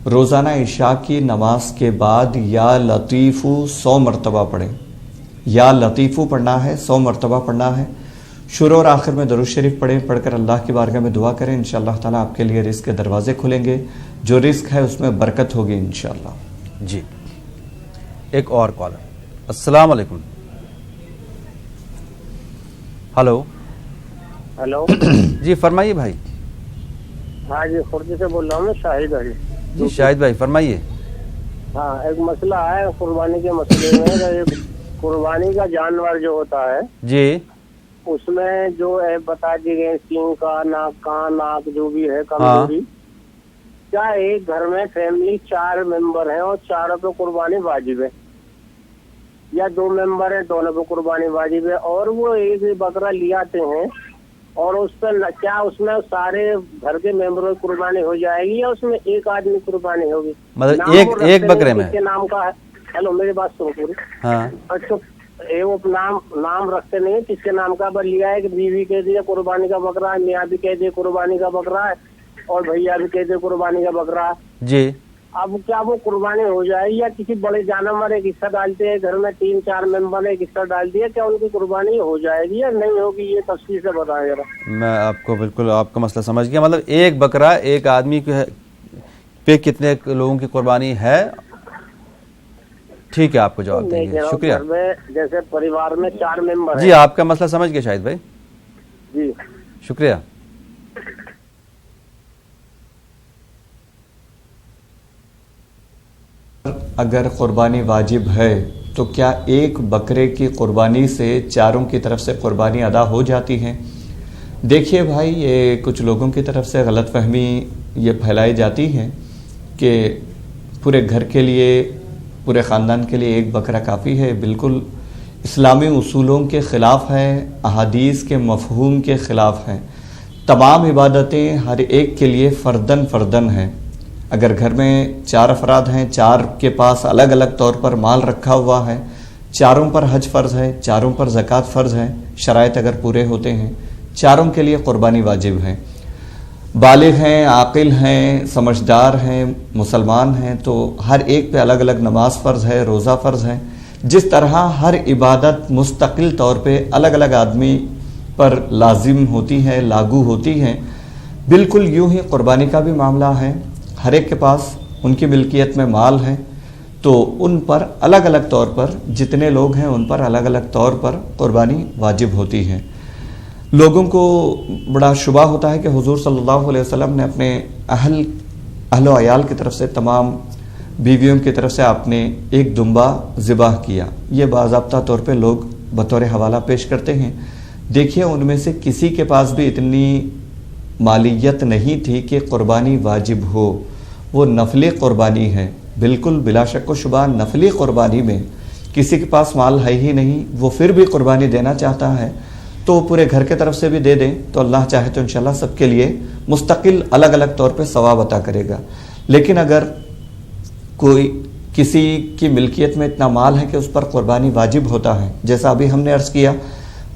روزانہ عشاء کی نماز کے بعد یا لطیفو 100 مرتبہ پڑھیں. یا لطیفو پڑھنا ہے, 100 مرتبہ پڑھنا ہے. شروع اور آخر میں درود شریف پڑھیں, پڑھ کر اللہ کی بارگاہ میں دعا کریں. انشاءاللہ تعالیٰ آپ کے لیے رزق کے دروازے کھلیں گے, جو رزق ہے اس میں برکت ہوگی انشاءاللہ. جی, ایک اور کالر. السلام علیکم. ہلو. ہلو. جی فرمائیے بھائی. ہاں جی, خردی سے بول رہا ہوں میں, شاہد علی. جی شاہد بھائی فرمائیے. ہاں, ایک مسئلہ ہے قربانی کے مسئلے میں. قربانی کا جانور جو ہوتا ہے جی, اس میں جو ہے بتا دی گئی سینگ کا, ناک کا, ناک جو بھی ہے کمزوری. کیا ایک گھر میں فیملی 4 ممبر ہیں اور 4 پہ قربانی واجب ہے, یا 2 ممبر ہیں دونوں پہ قربانی واجب ہے, اور وہ ایک بکرا لے آتے ہیں اور اس پہ کیا اس میں سارے گھر کے ممبروں کی قربانی ہو جائے گی یا اس میں ایک آدمی قربانی ہوگی؟ مطلب ایک بکرے میں کے نام کا ہے. ہیلو, میری بات سنو پوری. ہاں, اچھا, وہ نام رکھتے نہیں کس کے نام کا, بس لیا ہے کہ بیوی کہہ دیا قربانی کا بکرا ہے, میاں بھی کہہ دیا قربانی کا بکرا ہے, اور بھیا بھی کہہ دیا قربانی کا بکرا ہے. جی, اب کیا وہ قربانی ہو جائے گی یا کسی بڑے جانور ایک حصہ ڈالتے ہیں, گھر میں 3-4 ممبر ایک حصہ ڈال دیا, کیا ان کی قربانی ہو جائے گی یا نہیں ہوگی؟ یہ تفصیل سے بتائیں ذرا. میں آپ کو بالکل آپ کا مسئلہ سمجھ گیا. مطلب ایک بکرا ایک آدمی پہ کتنے لوگوں کی قربانی ہے؟ ٹھیک ہے, آپ کو جواب دیں گے. شکریہ. جیسے پریوار میں 4 ممبر جی, آپ کا مسئلہ سمجھ گئے شاہد بھائی. جی شکریہ. اگر قربانی واجب ہے تو کیا ایک بکرے کی قربانی سے 4 کی طرف سے قربانی ادا ہو جاتی ہے؟ دیکھیے بھائی, یہ کچھ لوگوں کی طرف سے غلط فہمی یہ پھیلائی جاتی ہے کہ پورے گھر کے لیے, پورے خاندان کے لیے ایک بکرا کافی ہے. بالکل اسلامی اصولوں کے خلاف ہے, احادیث کے مفہوم کے خلاف ہے. تمام عبادتیں ہر ایک کے لیے فردن ہیں. اگر گھر میں 4 افراد ہیں, 4 کے پاس الگ الگ طور پر مال رکھا ہوا ہے, 4 پر حج فرض ہے, 4 پر زکوٰۃ فرض ہے, شرائط اگر پورے ہوتے ہیں, 4 کے لیے قربانی واجب ہے. بالغ ہیں, عاقل ہیں, سمجھدار ہیں, مسلمان ہیں, تو ہر ایک پہ الگ الگ نماز فرض ہے, روزہ فرض ہے. جس طرح ہر عبادت مستقل طور پہ الگ الگ آدمی پر لازم ہوتی ہے, لاگو ہوتی ہے, بالکل یوں ہی قربانی کا بھی معاملہ ہے. ہر ایک کے پاس ان کی ملکیت میں مال ہے, تو ان پر الگ الگ طور پر, جتنے لوگ ہیں ان پر الگ الگ طور پر قربانی واجب ہوتی ہے. لوگوں کو بڑا شبہ ہوتا ہے کہ حضور صلی اللہ علیہ وسلم نے اپنے اہل و عیال کی طرف سے, تمام بیویوں کی طرف سے آپ نے ایک دمبا ذبح کیا. یہ باضابطہ طور پہ لوگ بطور حوالہ پیش کرتے ہیں. دیکھیے, ان میں سے کسی کے پاس بھی اتنی مالیت نہیں تھی کہ قربانی واجب ہو. وہ نفلی قربانی ہے, بالکل بلا شک و شبہ نفلی قربانی میں کسی کے پاس مال ہے ہی نہیں, وہ پھر بھی قربانی دینا چاہتا ہے تو پورے گھر کے طرف سے بھی دے دیں, تو اللہ چاہے تو انشاءاللہ سب کے لیے مستقل الگ الگ طور پہ ثواب عطا کرے گا. لیکن اگر کوئی کسی کی ملکیت میں اتنا مال ہے کہ اس پر قربانی واجب ہوتا ہے, جیسا ابھی ہم نے عرض کیا,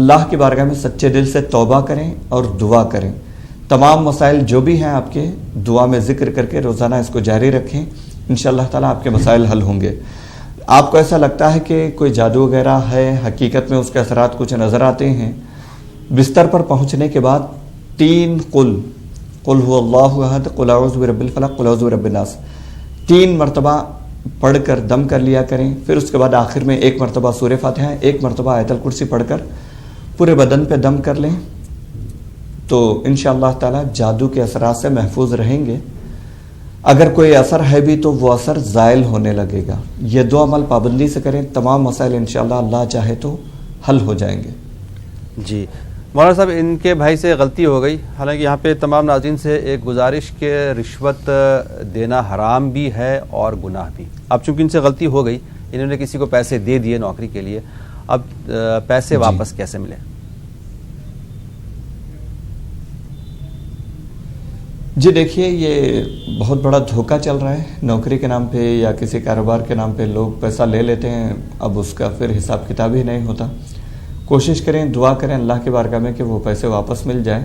اللہ کی بارگاہ میں سچے دل سے توبہ کریں اور دعا کریں. تمام مسائل جو بھی ہیں آپ کے دعا میں ذکر کر کے روزانہ اس کو جاری رکھیں. انشاءاللہ تعالیٰ آپ کے مسائل حل ہوں گے. آپ کو ایسا لگتا ہے کہ کوئی جادو وغیرہ ہے، حقیقت میں اس کے اثرات کچھ نظر آتے ہیں، بستر پر پہنچنے کے بعد 3 قل هو اللہ احد، قل اعوذ برب الفلق، قل اعوذ برب الناس 3 مرتبہ پڑھ کر دم کر لیا کریں. پھر اس کے بعد آخر میں 1 مرتبہ سورہ فاتحہ، 1 مرتبہ آیت الکرسی پڑھ کر پورے بدن پہ دم کر لیں تو انشاءاللہ تعالی جادو کے اثرات سے محفوظ رہیں گے. اگر کوئی اثر ہے بھی تو وہ اثر زائل ہونے لگے گا. یہ 2 عمل پابندی سے کریں، تمام مسائل انشاءاللہ اللہ چاہے تو حل ہو جائیں گے. جی مولانا صاحب، ان کے بھائی سے غلطی ہو گئی. حالانکہ یہاں پہ تمام ناظرین سے ایک گزارش کہ رشوت دینا حرام بھی ہے اور گناہ بھی. اب چونکہ ان سے غلطی ہو گئی، انہوں نے کسی کو پیسے دے دیے نوکری کے لیے، اب پیسے واپس کیسے ملے؟ جی دیکھیے، یہ بہت بڑا دھوکہ چل رہا ہے. نوکری کے نام پہ یا کسی کاروبار کے نام پہ لوگ پیسہ لے لیتے ہیں، اب اس کا پھر حساب کتاب ہی نہیں ہوتا. کوشش کریں، دعا کریں اللہ کی بارگاہ میں کہ وہ پیسے واپس مل جائیں.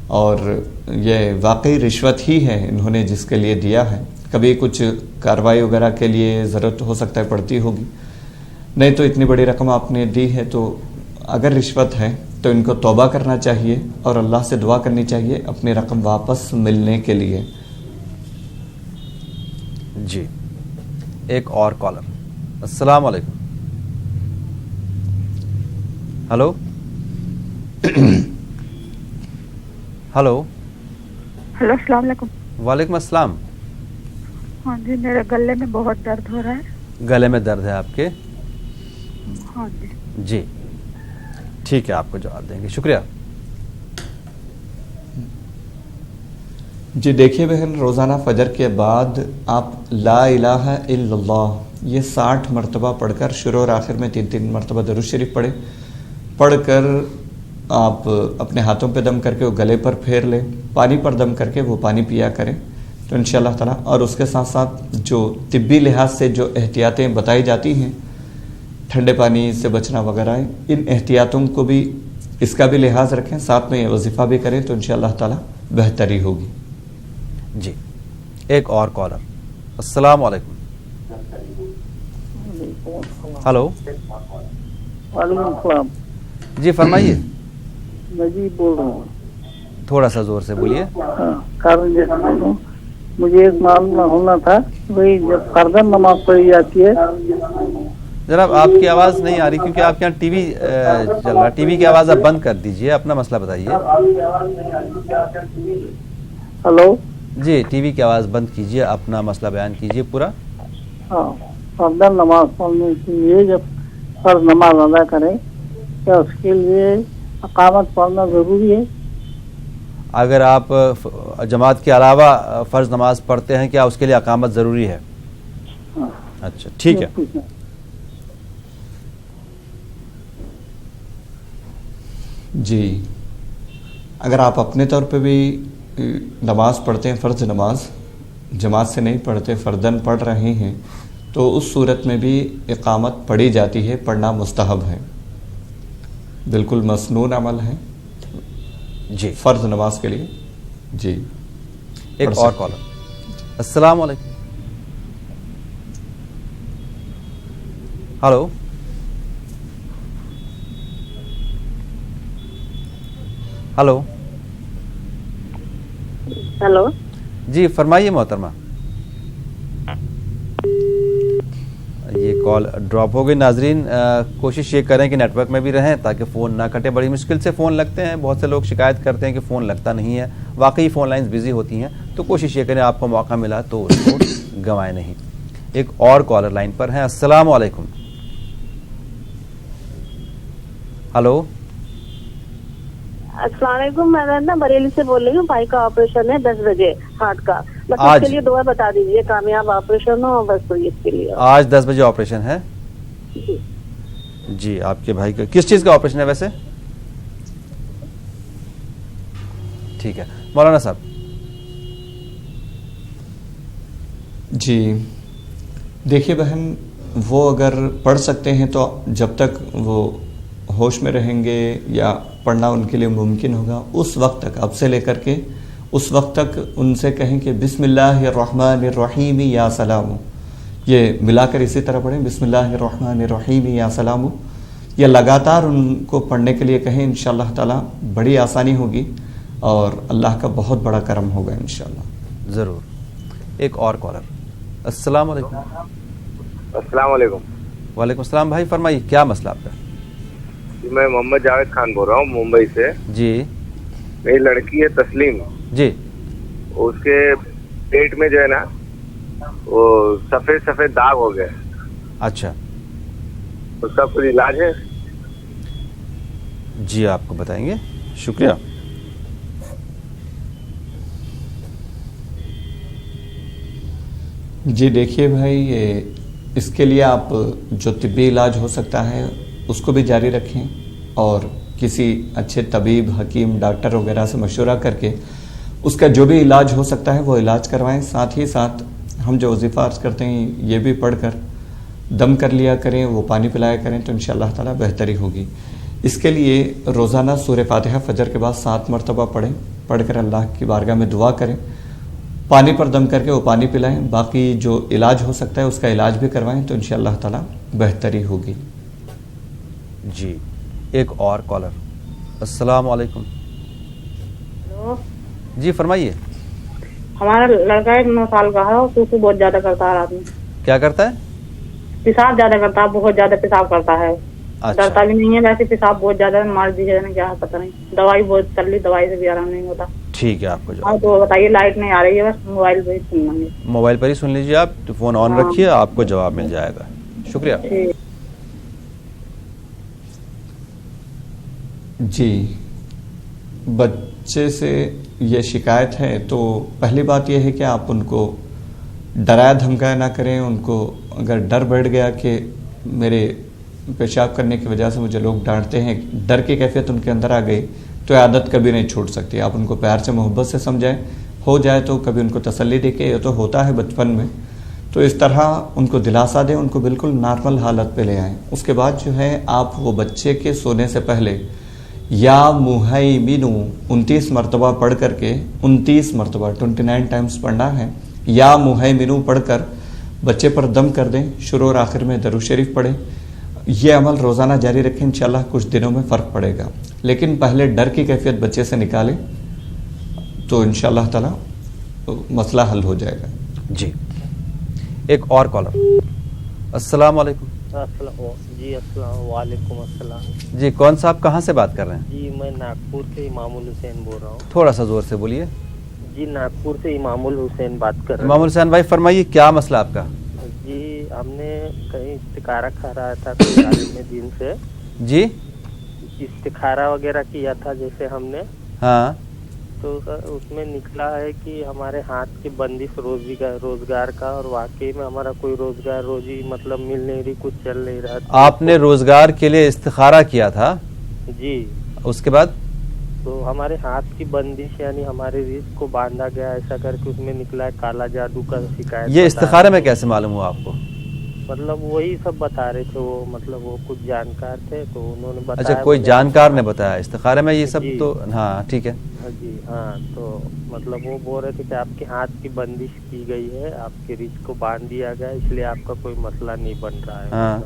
اور یہ واقعی رشوت ہی ہے انہوں نے جس کے لیے دیا ہے. کبھی کچھ کارروائی وغیرہ کے لیے ضرورت ہو سکتا ہے پڑتی ہوگی، نہیں تو اتنی بڑی رقم آپ نے دی ہے. تو اگر رشوت ہے تو ان کو توبہ کرنا چاہیے اور اللہ سے دعا کرنی چاہیے اپنی رقم واپس ملنے کے لیے. جی ایک اور کالر. السلام علیکم. ہلو ہلو ہلو، السلام علیکم. وعلیکم السلام. ہاں جی، میرے گلے میں بہت درد ہو رہا ہے. گلے میں درد ہے آپ کے؟ ہاں جی. جی ٹھیک ہے، آپ کو جواب دیں گے. شکریہ. جی دیکھیے بہن، روزانہ فجر کے بعد آپ لا الہ الا اللہ یہ 60 مرتبہ پڑھ کر شروع اور آخر میں 3 مرتبہ درود شریف پڑھیں. پڑھ کر آپ اپنے ہاتھوں پہ دم کر کے وہ گلے پر پھیر لیں. پانی پر دم کر کے وہ پانی پیا کریں تو انشاءاللہ تعالیٰ. اور اس کے ساتھ ساتھ جو طبی لحاظ سے جو احتیاطیں بتائی جاتی ہیں، ٹھنڈے پانی سے بچنا وغیرہ، ان احتیاطوں کو بھی، اس کا بھی لحاظ رکھیں. ساتھ میں یہ وظیفہ بھی کریں تو انشاءاللہ تعالیٰ بہتری ہوگی. جی ایک اور کالر. السلام علیکم. ہلو. وعلیکم السلام. جی فرمائیے. میں جی بول رہا ہوں. تھوڑا سا زور سے بولیے. مجھے ایک معاملہ ہونا تھا، وہی جب فرداً نماز پڑھی جاتی ہے. جناب آپ کی آواز نہیں آ رہی کیونکہ آپ کے یہاں ٹی وی چل رہا ہے. ٹی وی کی آواز آپ بند کر دیجئے، اپنا مسئلہ بتائیے. ہلو. جی ٹی وی کی آواز بند کیجئے، اپنا مسئلہ بیان کیجئے پورا. ہاں، فرداً نماز پڑھنے کے لیے جب فرض نماز ادا کریں کیا اس کے لیے اقامت پڑھنا ضروری ہے؟ اگر آپ جماعت کے علاوہ فرض نماز پڑھتے ہیں کیا اس کے لیے اقامت ضروری ہے؟ اچھا ٹھیک ہے. جی اگر آپ اپنے طور پہ بھی نماز پڑھتے ہیں، فرض نماز جماعت سے نہیں پڑھتے، فرداً پڑھ رہے ہیں، تو اس صورت میں بھی اقامت پڑھی جاتی ہے. پڑھنا مستحب ہے، بالکل مسنون عمل ہے جی فرض نماز کے لیے. جی ایک اور کالر. السلام علیکم. ہلو. ہلو. ہلو. جی فرمائیے محترمہ. یہ کال ڈراپ ہو گئی. ناظرین کوشش یہ کریں کہ نیٹ ورک میں بھی رہیں تاکہ فون نہ کٹے. بڑی مشکل سے فون لگتے ہیں، بہت سے لوگ شکایت کرتے ہیں کہ فون لگتا نہیں ہے. واقعی فون لائنز بزی ہوتی ہیں، تو کوشش یہ کریں آپ کو موقع ملا تو اس کو گنوائے نہیں. ایک اور کالر لائن پر ہیں. السلام علیکم. ہلو. السلام علیکم. میں نا بریلی سے بول رہی ہوں. بھائی کا آپریشن ہے 10 بجے ہارٹ کا، بس اس کے لیے دعا بتا دیجیے، کامیاب آپریشن ہو بس. تو اس کے لیے آج 10 بجے آپریشن ہے. جی آپ کے بھائی کا کس چیز کا آپریشن ہے ویسے؟ ٹھیک ہے مولانا صاحب. جی دیکھیے بہن، وہ اگر پڑھ سکتے ہیں تو جب تک وہ ہوش میں رہیں گے یا پڑھنا ان کے لیے ممکن ہوگا، اس وقت تک اب سے لے کر کے اس وقت تک ان سے کہیں کہ بسم اللہ الرحمن الرحیم یا سلام، یہ ملا کر اسی طرح پڑھیں، بسم اللہ الرحمن الرحیم یا سلام، یہ لگاتار ان کو پڑھنے کے لیے کہیں، انشاءاللہ تعالی بڑی آسانی ہوگی اور اللہ کا بہت بڑا کرم ہوگا انشاءاللہ۔ ضرور۔ ایک اور کالر۔ السلام علیکم۔ السلام علیکم۔ وعلیکم السلام بھائی، فرمائیے کیا مسئلہ آپ کا؟ جی میں محمد جاوید خان بول رہا ہوں ممبئی سے۔ جی۔ میری لڑکی ہے تسلیم۔ جی۔ اس کے پیٹ میں جو ہے نا وہ سفید سفید داغ ہو گئے۔ اچھا، اس کا کوئی علاج ہے؟ جی آپ کو بتائیں گے، شکریہ۔ جی دیکھیے بھائی، اس کے لیے آپ جو طبی علاج ہو سکتا ہے اس کو بھی جاری رکھیں اور کسی اچھے طبیب، حکیم، ڈاکٹر وغیرہ سے مشورہ کر کے اس کا جو بھی علاج ہو سکتا ہے وہ علاج کروائیں۔ ساتھ ہی ساتھ ہم جو وظیفہ عرض کرتے ہیں یہ بھی پڑھ کر دم کر لیا کریں، وہ پانی پلایا کریں تو انشاءاللہ تعالی بہتری ہوگی۔ اس کے لیے روزانہ سورہ فاتحہ فجر کے بعد 7 مرتبہ پڑھیں، پڑھ کر اللہ کی بارگاہ میں دعا کریں، پانی پر دم کر کے وہ پانی پلائیں، باقی جو علاج ہو سکتا ہے اس کا علاج بھی کروائیں تو انشاءاللہ تعالی بہتری ہوگی۔ جی ایک اور کالر۔ السلام علیکم۔ ہلو جی فرمائیے۔ ہمارا لڑکا 9 سال کا ہے اور سوسو بہت زیادہ کرتا ہے رات میں۔ کیا کرتا ہے؟ پیشاب زیادہ کرتا ہے، بہت زیادہ پیشاب کرتا ہے۔ اچھا۔ ڈرتا بھی نہیں ہے، ویسے پیشاب بہت زیادہ مار دیجیے نا، کیا پتہ نہیں، دوائی بہت چل رہی، دوائی سے بھی آرام نہیں ہوتا۔ ٹھیک ہے، آپ کو ہاں تو بتائیے، لائٹ نہیں آ رہی ہے، بس موبائل پہ ہی سننا ہے۔ موبائل پر ہی سن لیجیے، آپ فون آن رکھیے، آپ کو جواب مل جائے گا۔ شکریہ۔ جی بچے سے یہ شکایت ہے تو پہلی بات یہ ہے کہ آپ ان کو ڈرایا دھمکایا نہ کریں۔ ان کو اگر ڈر بیٹھ گیا کہ میرے پیشاب کرنے کی وجہ سے مجھے لوگ ڈانٹتے ہیں، ڈر کی کیفیت ان کے اندر آ گئی تو عادت کبھی نہیں چھوٹ سکتی۔ آپ ان کو پیار سے محبت سے سمجھائیں، ہو جائے تو کبھی ان کو تسلی دے کے، یہ تو ہوتا ہے بچپن میں، تو اس طرح ان کو دلاسا دیں، ان کو بالکل نارمل حالت پہ لے آئیں۔ اس کے بعد جو ہے آپ وہ بچے کے سونے سے پہلے یا مہیمنو 29 مرتبہ پڑھ کر کے، 29 مرتبہ 29 ٹائمز پڑھنا ہے، یا مہیمنو پڑھ کر بچے پر دم کر دیں، شروع اور آخر میں درود شریف پڑھیں۔ یہ عمل روزانہ جاری رکھیں، انشاءاللہ کچھ دنوں میں فرق پڑے گا، لیکن پہلے ڈر کی کیفیت بچے سے نکالیں تو انشاءاللہ تعالی مسئلہ حل ہو جائے گا۔ جی ایک اور کالر۔ السلام علیکم۔ جی السلام علیکم۔ السلام جی کون صاحب کہاں سے بات کر رہے ہیں؟ جی میں ناگپور سے امام الحسین بول رہا ہوں۔ تھوڑا سا زور سے بولیے۔ جی ناگپور سے امام الحسین بات کر رہا ہوں۔ امام الحسین بھائی فرمائیے کیا مسئلہ آپ کا؟ جی ہم نے کہیں استخارہ کھا رہا تھا 40 دن سے۔ جی استخارہ وغیرہ کیا تھا جیسے ہم نے، ہاں، تو اس میں نکلا ہے کہ ہمارے ہاتھ کی بندش روزگار کا، اور واقعی میں ہمارا کوئی روزگار روزی مطلب مل نہیں رہی، کچھ چل نہیں رہا۔ آپ نے روزگار کے لیے استخارہ کیا تھا؟ جی۔ اس کے بعد تو ہمارے ہاتھ کی بندش یعنی ہمارے رزق کو باندھا گیا، ایسا کر کے اس میں نکلا ہے کالا جادو کا شکایت۔ یہ استخارے میں کیسے معلوم ہوا آپ کو؟ مطلب وہی سب بتا رہے تھے وہ، مطلب وہ کچھ جانکار تھے تو انہوں نے بتایا۔ اچھا کوئی جانکار نے بتایا استخارے میں یہ سب؟ تو ہاں ٹھیک ہے۔ جی ہاں، تو مطلب وہ بول رہے تھے کہ آپ کے ہاتھ کی بندش کی گئی ہے، آپ کے رزق کو باندھ دیا گیا، اس لیے آپ کا کوئی مسئلہ نہیں بن رہا ہے۔ ہاں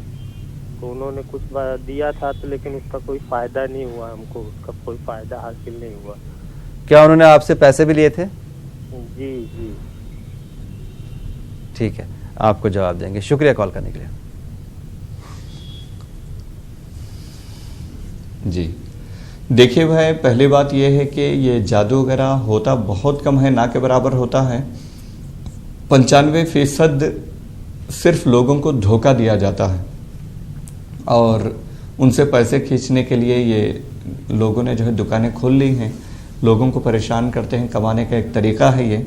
تو انہوں نے کچھ دیا تھا تو لیکن اس کا کوئی فائدہ نہیں ہوا ہم کو، اس کا کوئی فائدہ حاصل نہیں ہوا۔ کیا انہوں نے آپ سے پیسے بھی لیے تھے؟ جی جی ٹھیک ہے، آپ کو جواب دیں گے۔ شکریہ کال کرنے کے لیے۔ جی دیکھیے بھائی، پہلی بات یہ ہے کہ یہ جادو وغیرہ ہوتا بہت کم ہے، نہ کے برابر ہوتا ہے۔ 95% صرف لوگوں کو دھوکہ دیا جاتا ہے اور ان سے پیسے کھینچنے کے لیے یہ لوگوں نے جو ہے دکانیں کھول لی ہیں، لوگوں کو پریشان کرتے ہیں، کمانے کا ایک طریقہ ہے یہ۔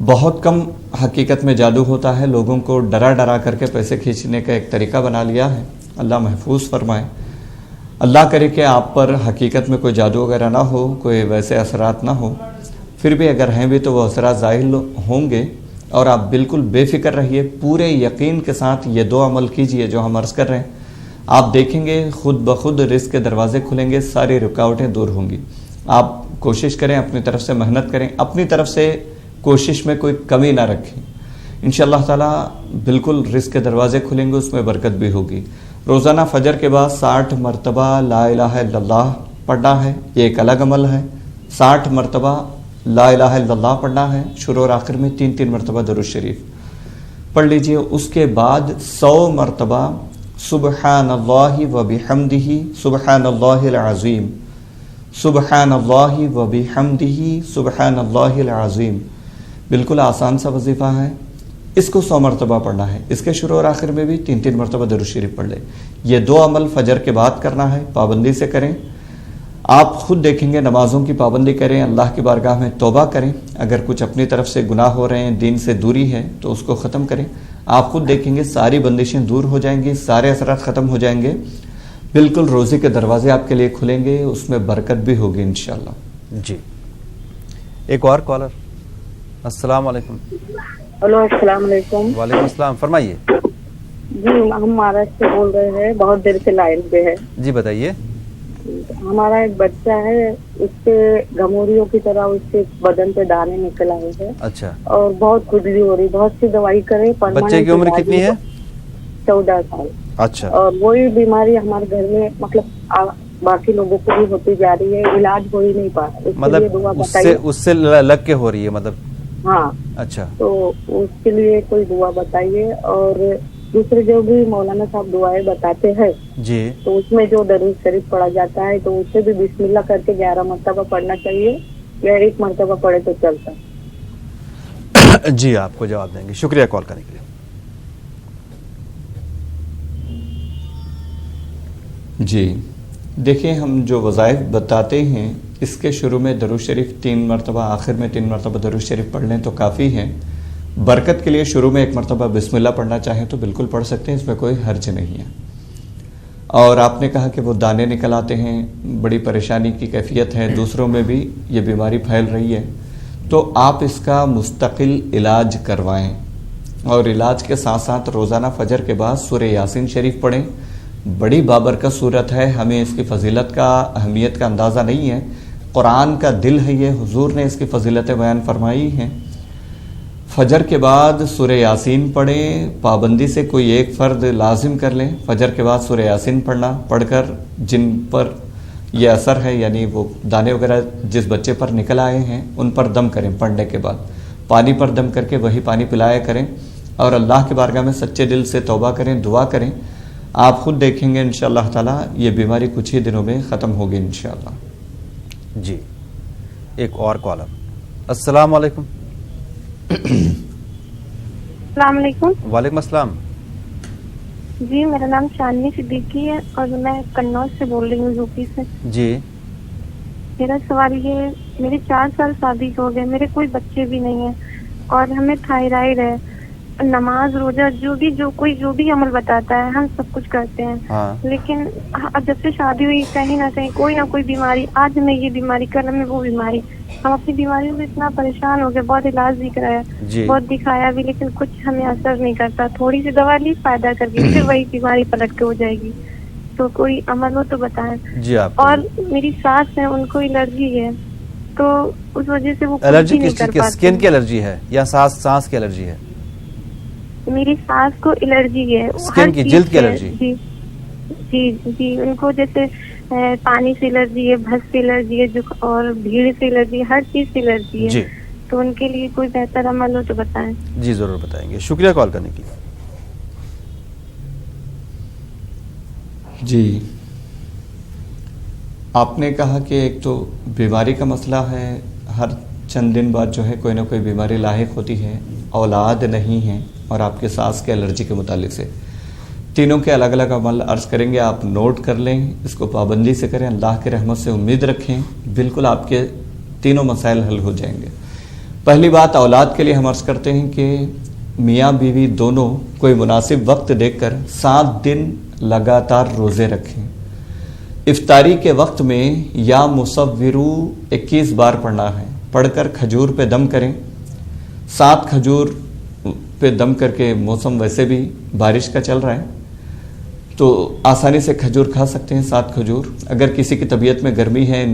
بہت کم حقیقت میں جادو ہوتا ہے، لوگوں کو ڈرا ڈرا کر کے پیسے کھینچنے کا ایک طریقہ بنا لیا ہے۔ اللہ محفوظ فرمائے۔ اللہ کرے کہ آپ پر حقیقت میں کوئی جادو وغیرہ نہ ہو، کوئی ویسے اثرات نہ ہو، پھر بھی اگر ہیں بھی تو وہ اثرات ظاہر ہوں گے، اور آپ بالکل بے فکر رہیے، پورے یقین کے ساتھ یہ 2 عمل کیجئے جو ہم عرض کر رہے ہیں۔ آپ دیکھیں گے خود بخود رزق کے دروازے کھلیں گے، ساری رکاوٹیں دور ہوں گی۔ آپ کوشش کریں، اپنی طرف سے محنت کریں، اپنی طرف سے کوشش میں کوئی کمی نہ رکھیں، انشاءاللہ تعالیٰ بالکل رزق کے دروازے کھلیں گے، اس میں برکت بھی ہوگی۔ روزانہ فجر کے بعد 60 مرتبہ لا الہ الا اللہ پڑھنا ہے، یہ ایک الگ عمل ہے۔ 60 مرتبہ لا الہ الا اللہ پڑھنا ہے، شروع اور آخر میں 3 مرتبہ درود شریف پڑھ لیجئے۔ اس کے بعد 100 مرتبہ سبحان اللہ و بحمدہ سبحان اللہ العظیم، سبحان اللہ و بحمدہ سبحان اللہ العظیم۔ بالکل آسان سا وظیفہ ہے، اس کو 100 مرتبہ پڑھنا ہے۔ اس کے شروع اور آخر میں بھی 3 مرتبہ درود شریف پڑھ لیں۔ یہ 2 عمل فجر کے بعد کرنا ہے، پابندی سے کریں۔ آپ خود دیکھیں گے نمازوں کی پابندی کریں، اللہ کی بارگاہ میں توبہ کریں، اگر کچھ اپنی طرف سے گناہ ہو رہے ہیں، دین سے دوری ہے تو اس کو ختم کریں۔ آپ خود دیکھیں گے ساری بندشیں دور ہو جائیں گی، سارے اثرات ختم ہو جائیں گے، بالکل روزی کے دروازے آپ کے لیے کھلیں گے، اس میں برکت بھی ہوگی انشاءاللہ۔ جی ایک اور کالر، السلام علیکم۔ ہلو السلام علیکم۔ وعلیکم السلام، فرمائیے۔ جی ہم مہاراشٹر سے بول رہے ہیں، بہت دیر سے لائن پہ ہے۔ جی بتائیے۔ ہمارا ایک بچہ ہے، اس کے گموریوں کی طرح اس کے بدن پہ دانے نکل آئے ہیں۔ اچھا۔ اور بہت کھجلی ہو رہی، بہت سی دوائی کرے۔ بچے کی عمر کتنی ہے؟ 14 سال۔ اچھا۔ اور وہی بیماری ہمارے گھر میں مطلب باقی لوگوں کو بھی ہوتی جا رہی ہے، علاج ہو ہی نہیں پا رہا، مطلب اس سے لگ کے ہو رہی ہے مطلب؟ ہاں۔ اچھا۔ تو اس کے لیے کوئی دعا بتائیے، اور دوسرے جو بھی مولانا صاحب دعائیں بتاتے ہیں جی تو اس میں جو درود شریف پڑھا جاتا ہے تو اسے بھی بسم اللہ کر کے 11 مرتبہ پڑھنا چاہیے یا 1 مرتبہ پڑھے تو چلتا؟ جی آپ کو جواب دیں گے، شکریہ کال کرنے کے لیے۔ جی دیکھیں، ہم جو وظائف بتاتے ہیں اس کے شروع میں درود شریف 3 مرتبہ، آخر میں 3 مرتبہ درود شریف پڑھ لیں تو کافی ہے۔ برکت کے لیے شروع میں 1 مرتبہ بسم اللہ پڑھنا چاہیں تو بالکل پڑھ سکتے ہیں، اس میں کوئی حرج نہیں ہے۔ اور آپ نے کہا کہ وہ دانے نکل آتے ہیں، بڑی پریشانی کی کیفیت ہے، دوسروں میں بھی یہ بیماری پھیل رہی ہے، تو آپ اس کا مستقل علاج کروائیں، اور علاج کے ساتھ ساتھ روزانہ فجر کے بعد سورہ یاسین شریف پڑھیں۔ بڑی بابرکت صورت ہے، ہمیں اس کی فضیلت کا، اہمیت کا اندازہ نہیں ہے، قرآن کا دل ہے یہ، حضور نے اس کی فضیلتیں بیان فرمائی ہیں۔ فجر کے بعد سورہ یاسین پڑھیں، پابندی سے کوئی ایک فرد لازم کر لیں، فجر کے بعد سورہ یاسین پڑھنا، پڑھ کر جن پر یہ اثر ہے، یعنی وہ دانے وغیرہ جس بچے پر نکل آئے ہیں ان پر دم کریں، پڑھنے کے بعد پانی پر دم کر کے وہی پانی پلایا کریں، اور اللہ کی بارگاہ میں سچے دل سے توبہ کریں، دعا کریں۔ آپ خود دیکھیں گے انشاءاللہ تعالیٰ یہ بیماری کچھ ہی دنوں میں ختم ہوگی انشاءاللہ۔ جی ایک اور کالر، السلام علیکم۔ السلام علیکم۔ وعلیکم السلام۔ جی میرا نام چاندنی صدیقی ہے اور میں قنوج سے بول رہی ہوں، یوپی سے۔ جی میرا سوال یہ ہے، میرے 4 سال شادی ہو گئے، میرے کوئی بچے بھی نہیں ہیں، اور ہمیں تھائرائڈ ہے، نماز روزہ جو بھی عمل بتاتا ہے ہم سب کچھ کرتے ہیں، لیکن جب سے شادی ہوئی کہیں نہ کہیں کوئی نہ کوئی بیماری، آج ہمیں یہ بیماری، کل ہمیں وہ بیماری، ہم اپنی بیماریوں سے اتنا پریشان ہو گئے، بہت علاج بھی کرایا، بہت دکھایا بھی، لیکن کچھ ہمیں اثر نہیں کرتا، تھوڑی سی دوا لی فائدہ کر کے پھر وہی بیماری پلٹ کے ہو جائے گی، تو کوئی عمل ہو تو بتائیں۔ اور میری ساس ہے، ان کو الرجی ہے، تو اس وجہ سے وہ الرجی کس چیز کی؟ اسکن کی الرجی ہے یا سانس کی الرجی ہے؟ میری ساس کو الرجی ہے، اسکن کی، جلد کی الرجی؟ جی جی جی، ان کو جیسے پانی سے الرجی ہے، بھس سے الرجی ہے، اور بھیڑ سے الرجی ہے، ہر چیز سے الرجی ہے، تو ان کے لیے کوئی بہتر عمل ہو تو بتائیں۔ جی ضرور بتائیں گے، شکریہ کال کرنے کے لیے۔ جی آپ نے کہا کہ ایک تو بیماری کا مسئلہ ہے، ہر چند دن بعد جو ہے کوئی نہ کوئی بیماری لاحق ہوتی ہے، اولاد نہیں ہے، اور آپ کے سانس کے الرجی کے متعلق سے تینوں کے الگ الگ عمل عرض کریں گے، آپ نوٹ کر لیں، اس کو پابندی سے کریں، اللہ کی رحمت سے امید رکھیں، بالکل آپ کے تینوں مسائل حل ہو جائیں گے۔ پہلی بات اولاد کے لیے ہم عرض کرتے ہیں کہ میاں بیوی دونوں کوئی مناسب وقت دیکھ کر 7 دن لگاتار روزے رکھیں۔ افطاری کے وقت میں یا مصورو 21 بار پڑھنا ہے، پڑھ کر کھجور پہ دم کریں، 7 کھجور پہ دم کر کے، موسم ویسے بھی بارش کا چل رہا ہے، تو آسانی سے کھجور کھا سکتے ہیں 7 کھجور. اگر کسی کی طبیعت میں گرمی ہے,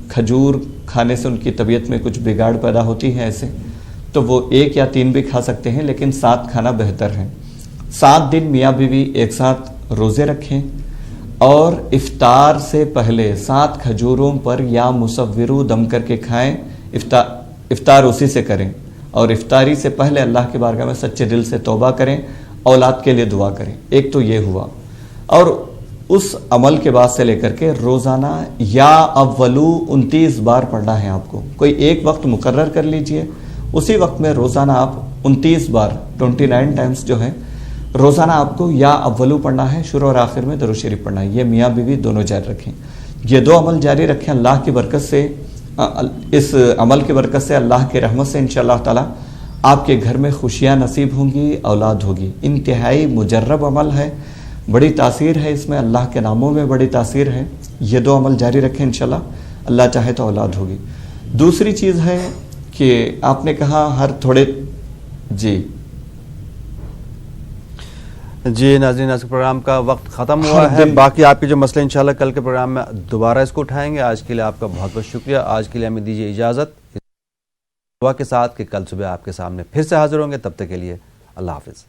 کھجور کھانے سے ان کی طبیعت میں کچھ بگاڑ پیدا ہوتی ہے ایسے, تو وہ 1 یا 3 بھی کھا سکتے ہیں, لیکن 7 کھانا بہتر ہے. 7 دن میاں بیوی ایک ساتھ روزے رکھیں اور افطار سے پہلے 7 کھجوروں پر یا مصورو دم کر کے کھائیں. افطار اسی سے کریں اور افطاری سے پہلے اللہ کی بارگاہ میں سچے دل سے توبہ کریں, اولاد کے لیے دعا کریں. ایک تو یہ ہوا. اور اس عمل کے بعد سے لے کر کے روزانہ یا اولو 29 بار پڑھنا ہے آپ کو. کوئی ایک وقت مقرر کر لیجئے, اسی وقت میں روزانہ آپ 29 بار 29 ٹائمز جو ہے روزانہ آپ کو یا اولو پڑھنا ہے, شروع اور آخر میں درود شریف پڑھنا ہے. یہ میاں بیوی دونوں جاری رکھیں. یہ 2 عمل جاری رکھیں. اللہ کی برکت سے, اس عمل کی برکت سے, اللہ کی رحمت سے انشاءاللہ تعالی آپ کے گھر میں خوشیاں نصیب ہوں گی, اولاد ہوگی. انتہائی مجرب عمل ہے, بڑی تاثیر ہے اس میں, اللہ کے ناموں میں بڑی تاثیر ہے. یہ 2 عمل جاری رکھیں, انشاءاللہ اللہ چاہے تو اولاد ہوگی. دوسری چیز ہے کہ آپ نے کہا ہر تھوڑے جی ناظرین, آج کے پروگرام کا وقت ختم ہوا ہے. باقی آپ کے جو مسئلے انشاءاللہ کل کے پروگرام میں دوبارہ اس کو اٹھائیں گے. آج کے لیے آپ کا بہت بہت شکریہ. آج کے لیے ہمیں دیجیے اجازت دعا کے ساتھ کہ کل صبح آپ کے سامنے پھر سے حاضر ہوں گے. تب تک کے لیے اللہ حافظ.